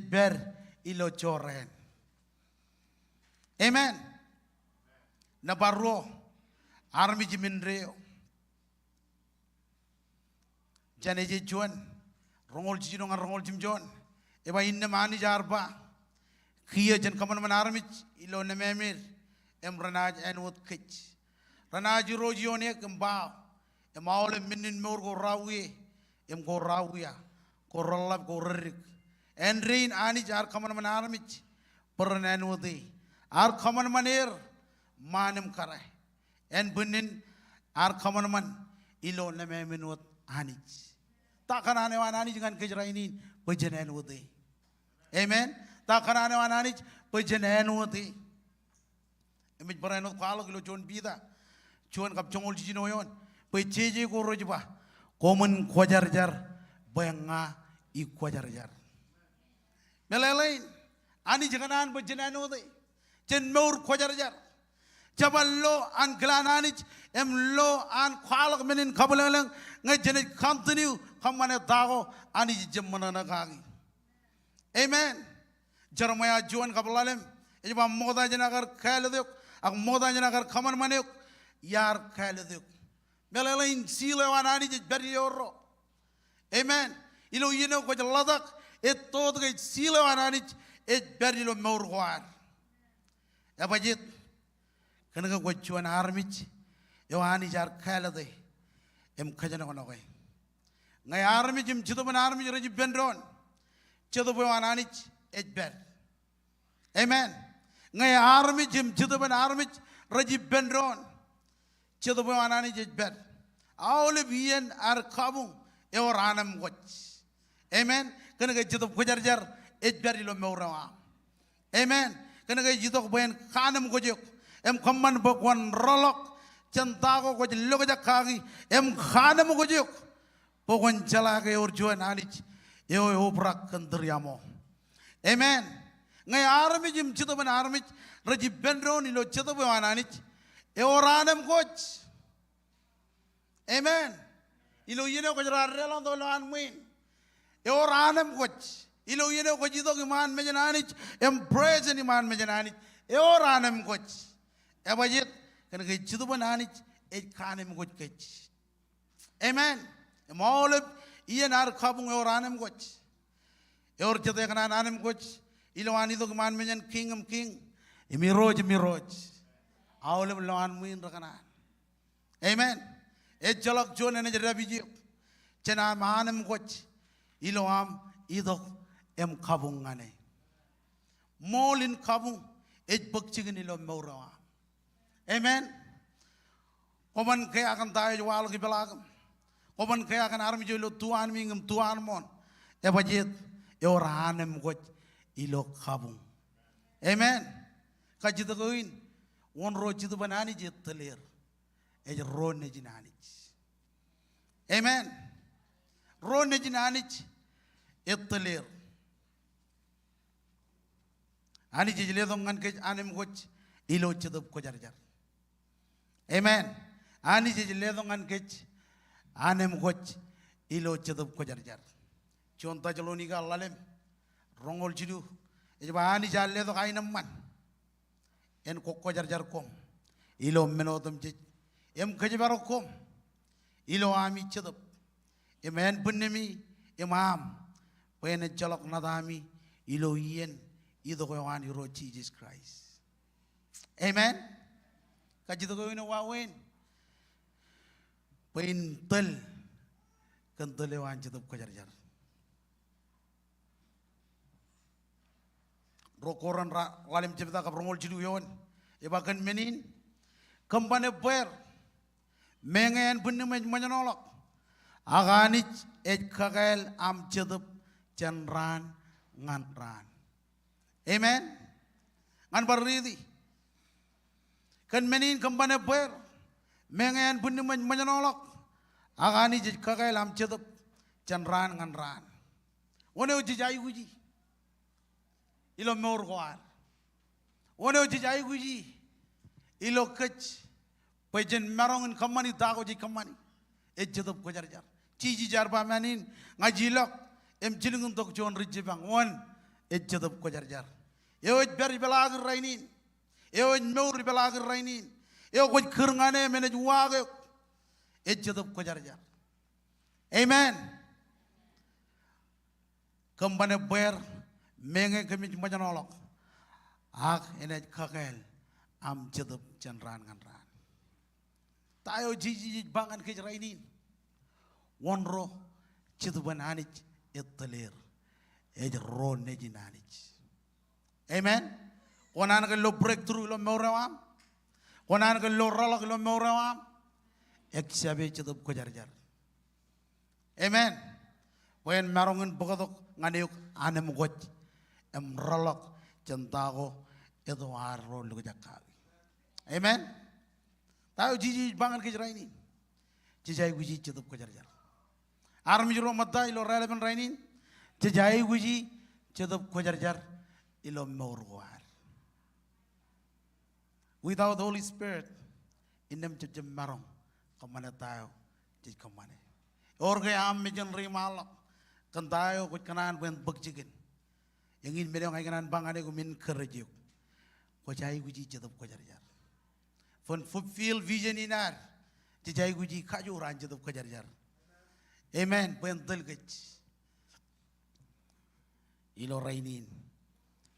ber ilo choren. Amen. Nabarro army jiminreo. Jane juan rongol jino ngar rongol jimjon. Eba inna mani jarba. Kiya jan kaman man army ilo nememir ranaj enwot kich. Ranaj rojione kembao. Maole minin morgo rawi. Go rawia, go rollab, go rig. And rain anich are common man armich, Pernanudi. Our common manir, manum kare. And bunin are common man, ilo nememinut anich. Takananewan anich and Kajrainin, Pujananudi. Amen. Takananewan anich, Pujananudi. Image Parano Kalakilo John Bida, Chuan Kapchongol Ginoyon, Pucheji go rojiba. Common quajarjar, Banga, e quajarjar. Melalain, Ani Jaganan, but Janano, Jen Mour quajarjar. Jabalo and Glananich, Lo and Qualakman in Kabalang, Najanet continue, come on a tago, Ani Jamanagagi. Amen. Jeremiah Juan Kabalalem, Eva Moda Janagar Kaladuk, a Moda Janagar Common Manuk, Yar Kaladuk. Melalain sila wanani je beri oro. Amen. Ilo yeno ko ladak et todo ke sila wanani et beri lo morwar. Apa jit? Kena ko chuan armich. Yo ani jar khala de. Khajana ko noy. Ngai armich chido ban armich reji benron. Chido bo wanani et ber. Amen. Ngai armich chido ban armich reji benron. Chido bo anani je bet. All of yen are kabung eor anam watch. Amen. Kena ke chido kujarjar et berilo meurawa. Amen. Kena ke chido boyen kanam gojuk. Kaman bokwan rolok chantago goj logaja kagi. Kanam gojuk. Bokwan chala ke or juan anich. Eo oprak kandriamo. Amen. Ngai army jim chido ban army reji benron ilo chido bo ananich. Eoranam coach. Amen. Ilo yeno ko jara relon do lan win. Eoranam coach. Ilo yeno ko jido ki man mejananich. Praise ni man mejananich. Eoranam coach. Ebajit kan ke jido bananich e kanem coach kech. Amen. Emolep iyan ar kabung eoranam coach. Eor jido kan anam coach. Ilo ani do ki man mejan king. Emiroj. All of lawn win rakana. Amen. Ejolok John and Rabiji. Chena manam coach. Iloam idok kabungane. Molin kabung. Ej bukchigan ilo morawa. Amen. Oman kaya akan tayo walo kibelagam. Oman kaya akan armi ilo tuan mingam tuan mon. Ebajit eoranem coach ilo kabung. Amen. Kajito koin. One road to the banana jet teler. e ron ne jinanich. Amen. Ron ne jinanich etteler. Ani jijle dongan ke anem goch ilo chedup ko jarjar. Amen. Ani jijle dongan ke anem goch ilo chedup ko jarjar. Conta jaloni ga lalem rongol jidu e ba ani jalle do kainam man en ko jarjar kom ilo menotum je em kajbaro kom ilo ami chedup emen punnemi imam wen jalok nadami ilo yen ido ko wan iro Jesus Christ. Amen. Kajito ko ino wawen pen tel kan tele wan chedup ko jarjar. Rokoran lalim cipta ka prongol jidu yon ibakan menin kembane ber mengen bunne manyanolok aganich kagael am chedup chandran ngantran. Amen. Ngan baridi kan menin kembane ber mengen bunne manyanolok aganich kagael am chedup chandran ngantran. One uji jai uji ilo meur goar one uji jai guji ilo kech pejen marong kamani dago ji kamani ejjedop ko jarjar ciji jarba manin ngajilok em jilingun tok jon rijibang won ejjedop ko jarjar yo ber belag rainin yo meur belag rainin yo ko kurngane menaj waage ejjedop ko jarjar. Amen. Kembane ber menge kami majanolok ak enet kakel am chedup chandran ngandran tayo jiji bangan ke rainin wonro cheduban anich etteler e ron ne jinanich. Amen. Onan ke lo breakthrough lo meurawam onan ke lo rolok lo meurawam ek sabe chedup ko jarjar. Amen. Wen marongen bogodok nganiuk anem goch em rolok centago itu arro lu jakawi. Amen. Tahu jiji bangan ke rainin jijai guji chedup ko jarjar. Armi juro madda ilo relevan rainin jijai guji chedup ko jarjar ilo meurwar. Without the Holy Spirit inem jejem marong kamane tayo jij kamane orge am mejen rimalok kan tayo kut kanan ben bekjigen yang ingin mereka ngajaran bangane ko min kerja ko jai guji chedup ko jarjar fon fulfill vision inar jai guji kaju ran chedup ko jarjar. Amen. Ben tel gech ilo rainin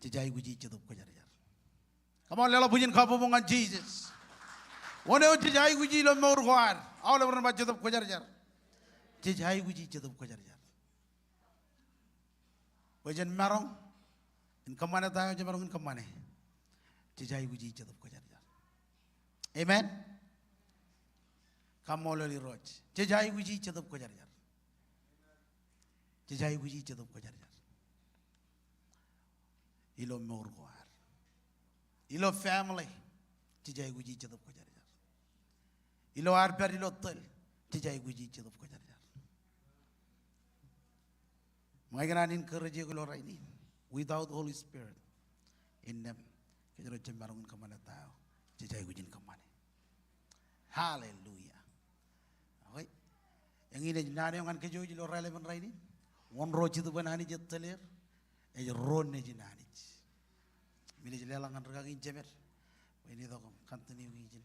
jai guji chedup ko jarjar. Come on, lelo bujin kapo bungan Jesus. One o jai guji lo meur goar awle ran ba chedup ko jarjar jai guji chedup ko jarjar. Wajan marong in kamane tayo jamarong in kamane jai guji chedup ko jarjar. Amen. Kamolo li roj jai guji chedup ko jarjar. Jai guji chedup ko jarjar. Ilo meur goar ilo family jai guji chedup ko jarjar. Ilo arper ilo tel jai guji chedup ko jarjar. Mengenai kerja kalau raini, without Holy Spirit, in them, kita rasa marungun kemana tahu, jejak gujin kemana. Hallelujah. Okay, yang ini jenari yang kan kejo jilo relevan raini, one roji tu benani jetteler, ron ne jenani. Mila jela langan regangin jemer, ini tu kan tani wijin.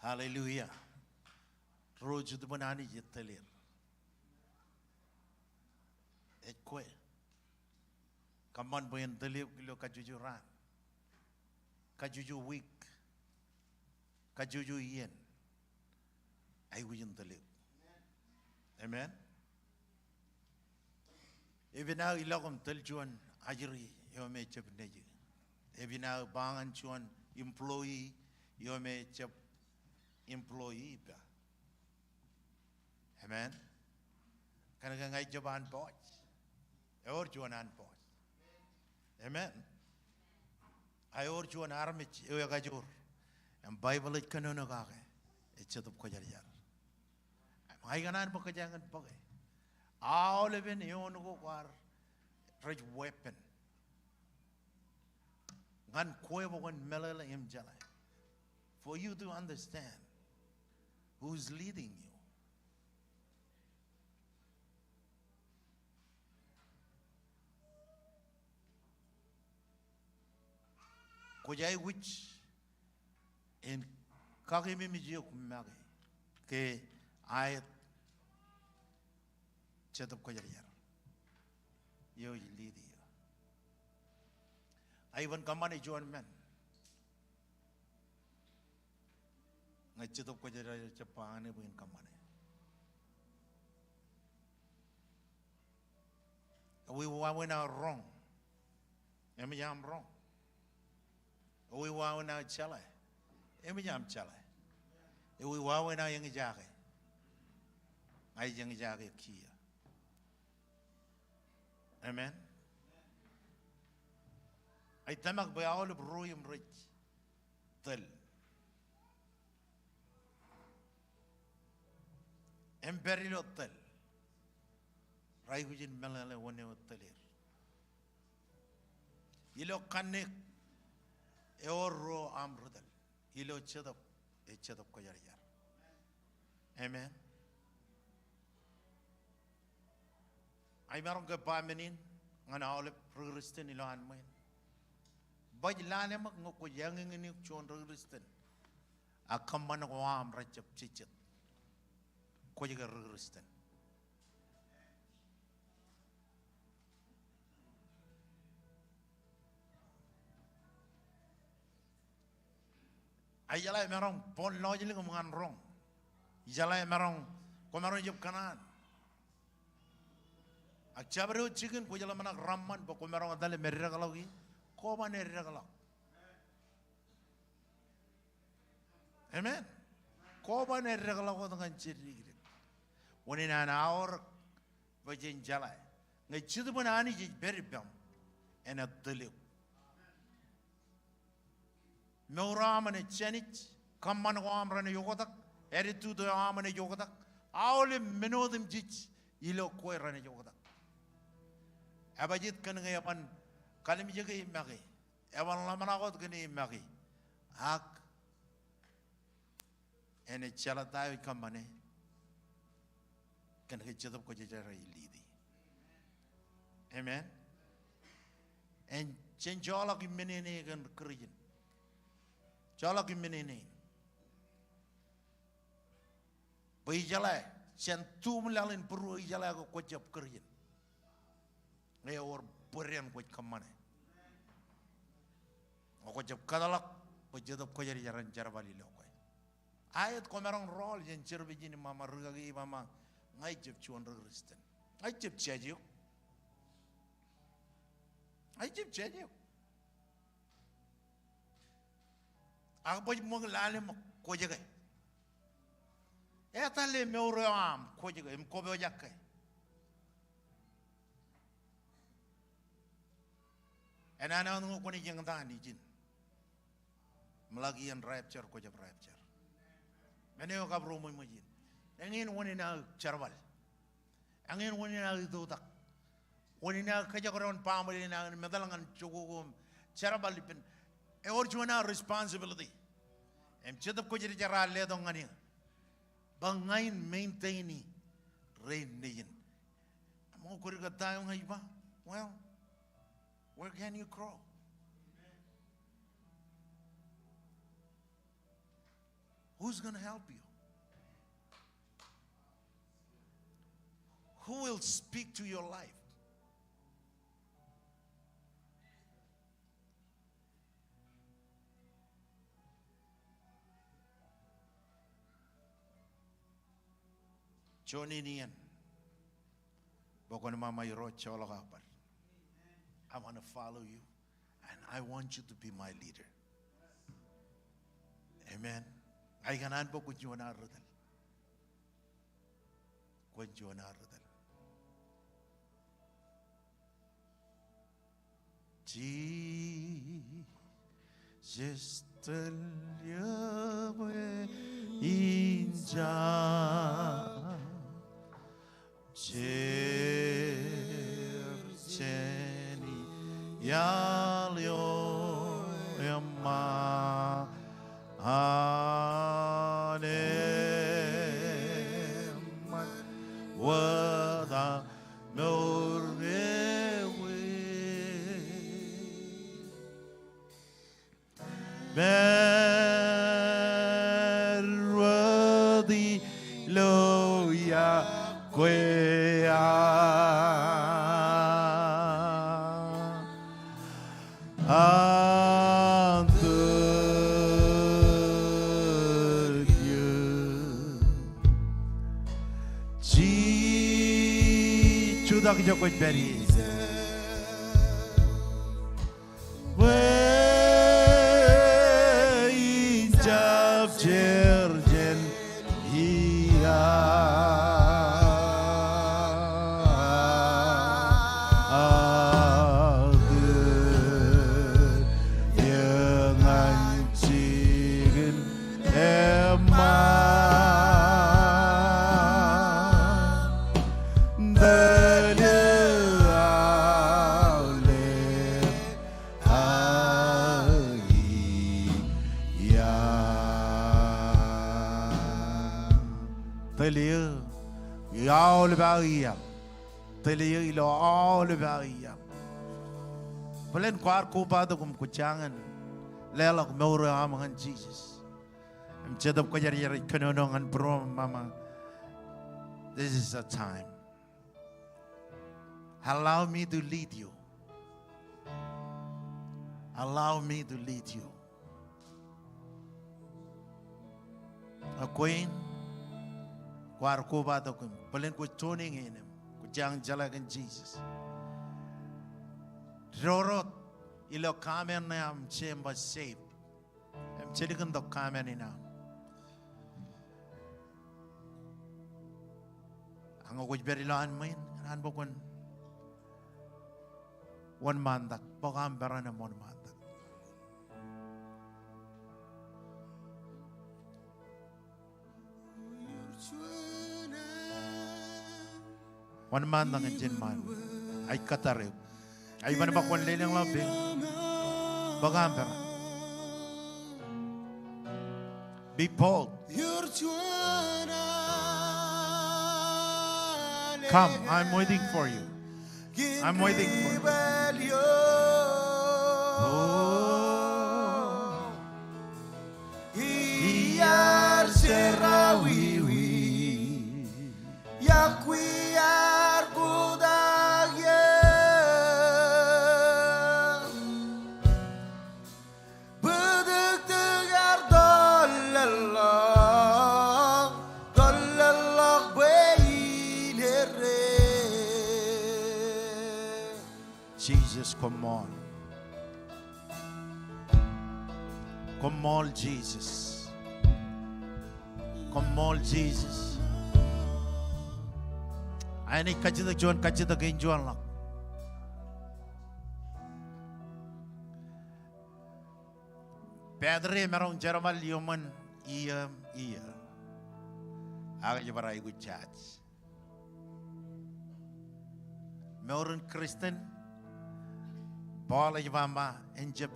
Hallelujah. Roju tu benani jetteler. Ekwe. Kaman boyen telip kilo kajuju ran. Kajuju week. Kajuju yen. Ay wujin telip. Amen. Evina ilakom teljuan ajri yome cep neji. Evina bangan cuan employee yome cep employee ba. Amen. Kana ka ngai jaban boys. Or juanan boys. Amen. I or juan armich ewe gajur. And Bible it kanono gage. It's the kojaryar. I ganan bokajangan boge. All even you go war rich weapon. Gan koevo one melala im jala. For you to understand who's leading you. Kojai which in Kagimi Mijio Magi ke I chet of Kojaria. You lead you. I even come on a John man. I chet of Kojaria Japan in Kamane. We were now wrong. I mean, I'm wrong. We were now chale. Emijam chale. We were now young jage. I young jage kia. Amen. I tamak by all of Royum rich. Tell. Emperilo tell. Right within Melala one never tell it. Yellow connect. Eoro amrudal. Ilo chedap koyariyar. Amen. I marong ka pamenin ngana olep progristen ilo anmain. Baj lane mak ngoko yanging ini chon progristen. Akamman ko am rachap chichet. Koyaga progristen. Ay jalai merong pon lojili kumangan rong. Jalai merong kumarong jeb kanan. Ak chabro chicken ko jala manak ramman ba kumarong adale merira kalogi. Ko ba nerira kalog. Amen. Ko ba nerira kalog dengan ciri. Woni na hour bajin jalai. Ngai chidu bana ani ji beribam. Ena delu. Meuramane chenich, Kamman Wamran Yogodak, Eritu the Amane Yogodak, Auli Menodim Jich, Ilo Queran Yogodak. Abajit Kanayapan, Kalimjaki Magi, Evan Lamanagot Gani Magi, Ak, and a chalatai company can hit the Kojari Lidi. Amen. And change all of many and Korean. Chalak menene. Bai jalai, sentu melalin peru jalai aku kocap kerjin. Ngai or berian kocap kamane. Aku kocap kadalak, kocap kocari jaran jarabali lokoi. Ayat komerang roll jen cerbijini mama rugagi mama ngai cep cuan regristen. Ngai cep ciajiu. Ngai cep ciajiu. Aku boleh mengalami kau jaga. Etale meuram kau jaga, kau berjaga. Anak-anak orang kau ni jangan tahan izin. Melagi yang rapture kau jawab rapture. Mana yang kau berumu izin. Angin wani nak cerwal. Angin wani nak itu tak. Wani nak kerja koran pamali nak medalangan cukup cerwal ipin. Or juana responsibility. Em chedap ko jiri jara le dong ngani. Bangain maintaini rain niyin. Mo ko riga tayo ngai ba? Well, where can you crawl? Who's going to help you? Who will speak to your life? Johnny Nian. Bokon mama iro cholo kapar. I want to follow you and I want you to be my leader. Amen. I can anbo kunjuana rodal. Kunjuana rodal. Jesus 들려의 인자 제르제니 야려 엠마 아네만 와다 노래위 메르디 로야 괴야 주다 그저 꽃별이 왜 인잡제르젠 이야 아들 영한 찍은 엠마 Telia, all about him. Telia, all about him. Pelen kwar kupa to kum kuchangan, lelak mora amangan Jesus. I'm chedap ko yari kanonongan prom mama. This is a time. Allow me to lead you. Allow me to lead you. A queen. Kwar ko ba to kum palen ko tuning in him ko jang jalagan Jesus rorot ilo kamen na am chemba save am chedigan do kamen ina ang ko beri lan main an bokon one mandak bokam berana mon mandak one man ng engine man ay katarib ay man bakwan lelang labi bagamper be bold come I'm waiting for you I'm waiting for you oh iyar serawiwi yakwi Jesus, come on. Come on, Jesus. Come on, Jesus. I need catch the John, catch the gain John lock. Pedre merong Jeremiah human ear. Aku barai good chats. Meron Kristen. Paul Ivama enjab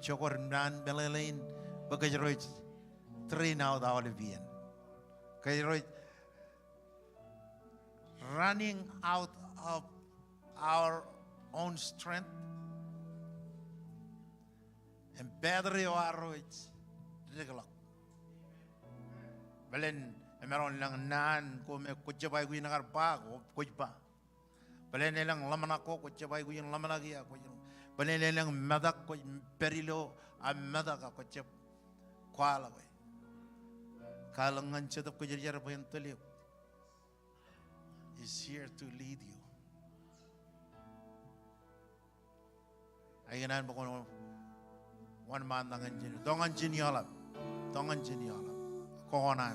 chokor nan belelain bagajroy train out the Olivian kajroy running out of our own strength and better you are regular belen meron lang nan ko me kutjabay ko nakarpa ko kutba Balen lang laman ako, kutsa bay ko yung laman lagi ako. Balen lang madak ko, perilo, madak ako, kutsa kwala ko. Kalangan siya ko jari po yung tuliw. He's here to lead you. Ay ganan mo ko one man ng anjin. Dongan jinyalap. Kohonan.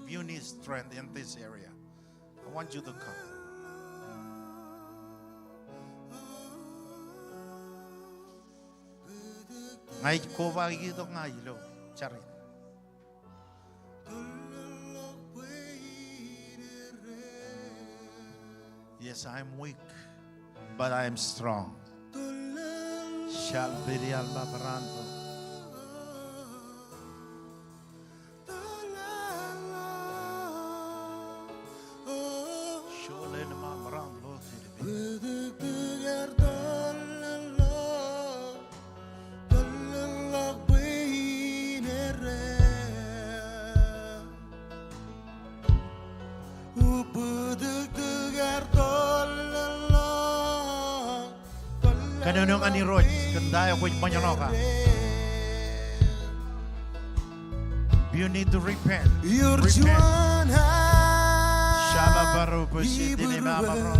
If you need strength in this area, I want you to come. Ngai kova gitu ngai lo cari. Yes, I'm weak, but I am strong. Shall be the alba barando. Surely the man barando. Kanunong ani Roch, kandaya ko yung manyanoka. You need to repent. Repent. Shala baru bersih di mama bro.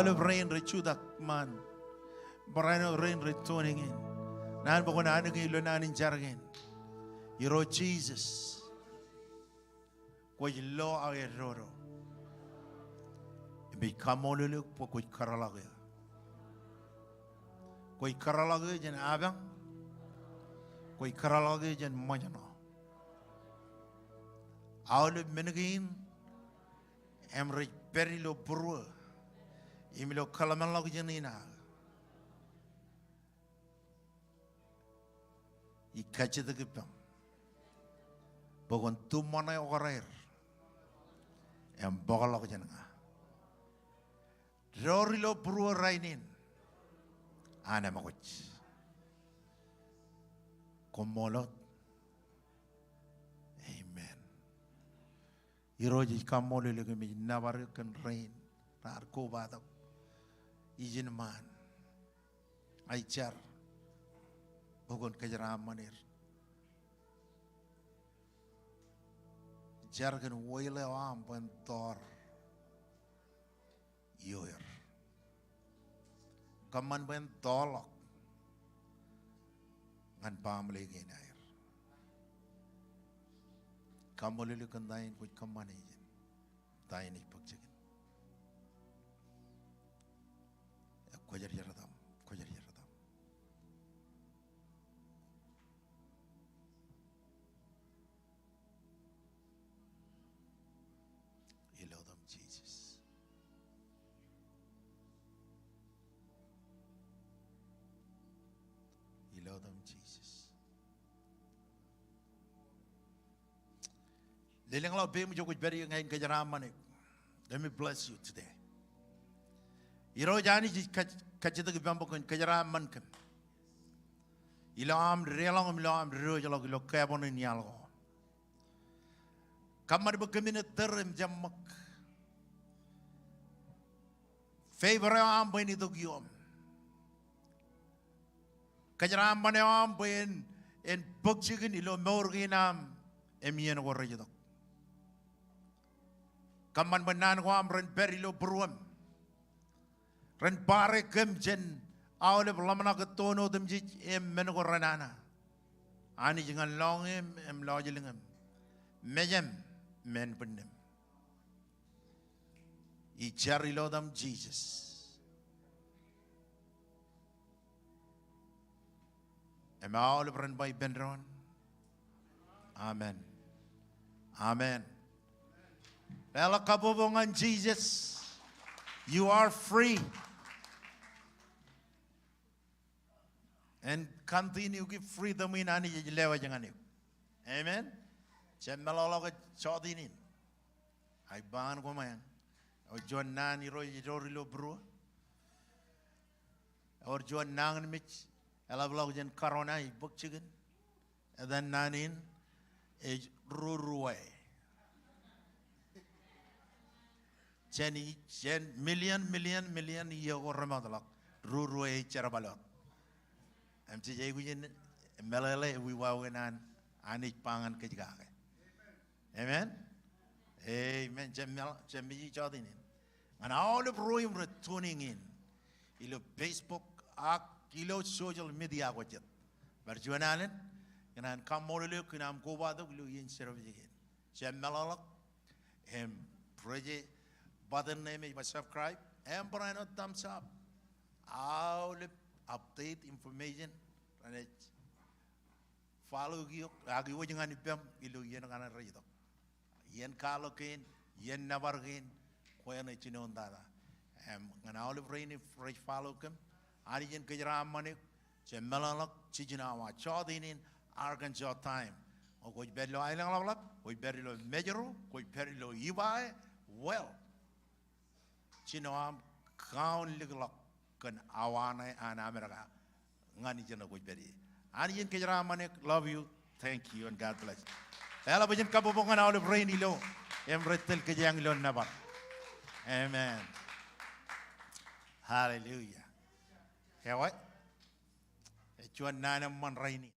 Olive rain rechudak man. Barano rain returning in. Nan bako na ano kilo nanin jargin. Yiro Jesus. Kwa yilo ang erroro. Ibi kamoluluk po kwa karalagya. Kwa karalagya jan abang. Kwa karalagya jan manyano. Olive menagin. Emre perilo burua. Imilo kalaman log janina. Ikache de gipam. Bogon tu mana orair. Em bogal log jananga. Rorilo burua rainin. Ana magoch. Komolot. Amen. Iroji kamole lege mi nabar kan rain. Nar ko badam. Ijin man. Aichar. Bogon kajaram manir. Jargon woyle am bentor. Yoyer. Kaman bentolok. Ngan pamle ginair. Kamole lukan dain kuj kamane ijin. Dain ipakjagin. Kojar jaradam. Kojar jaradam. You love them, Jesus. You love them, Jesus. Lilang lau bim jo kuj beri ngain kajaram manik. Let me bless you today. Iro jani ji kacita ki bambo kun kajaram mankan. Ilam relong ilam ro jalo kilo kabon ni algo. Kamar bekamina terem jamak. Favor am bani to giom. Kajaram bani am ben en bokchikin ilo morginam emien gorrejado. Kaman banan ko am ren perilo bruam. Ren pare kem jen awle lamana ke tono dem ji em men ko ranana. Ani jangan long em lojilingem. Mejem men penem. I cari lodam Jesus. Em awle ren bay benron. Amen. Amen. Bella kabubongan Jesus. You are free. And continue give freedom in ani lewa jangan you. Amen. Cemmelolo ke chodinin. Ay ban ko man. O John nan iro lo bro. Or John nang mich. Ela vlog jen corona I book chicken. And then nanin e ruruwe. Chen million ye ko ramadalak. Ruruwe charabalot. Am ci jey gujen melale wi wawenan anik pangan ke jagake. Amen. Amen. Jemmi jodinin. And all the room tuning in. Ilo Facebook ak ilo social media ko jet. Berjuanan kanan kamolelo kinam ko bado ilo yin service. Jemmelak proje button name is subscribe and put a thumbs up. All the update information and it follow you agi wo jangan ipem ilu yen kana raydo yen kalokin yen nabargin ko yen chinon dada ngana olive rain fresh follow kem ari yen kajram manik chemelalak chijina wa chodinin Arkansas time o ko bello ailang lalak ko berilo mejero ko berilo ibai well chinoam kaun liglak kan awane an America ngani jena ko beri ani yen kejara manek love you thank you and God bless ela bajen kabobongan olive rain ilo emretel kejang ilo nabar amen hallelujah hewa chuan nana man raini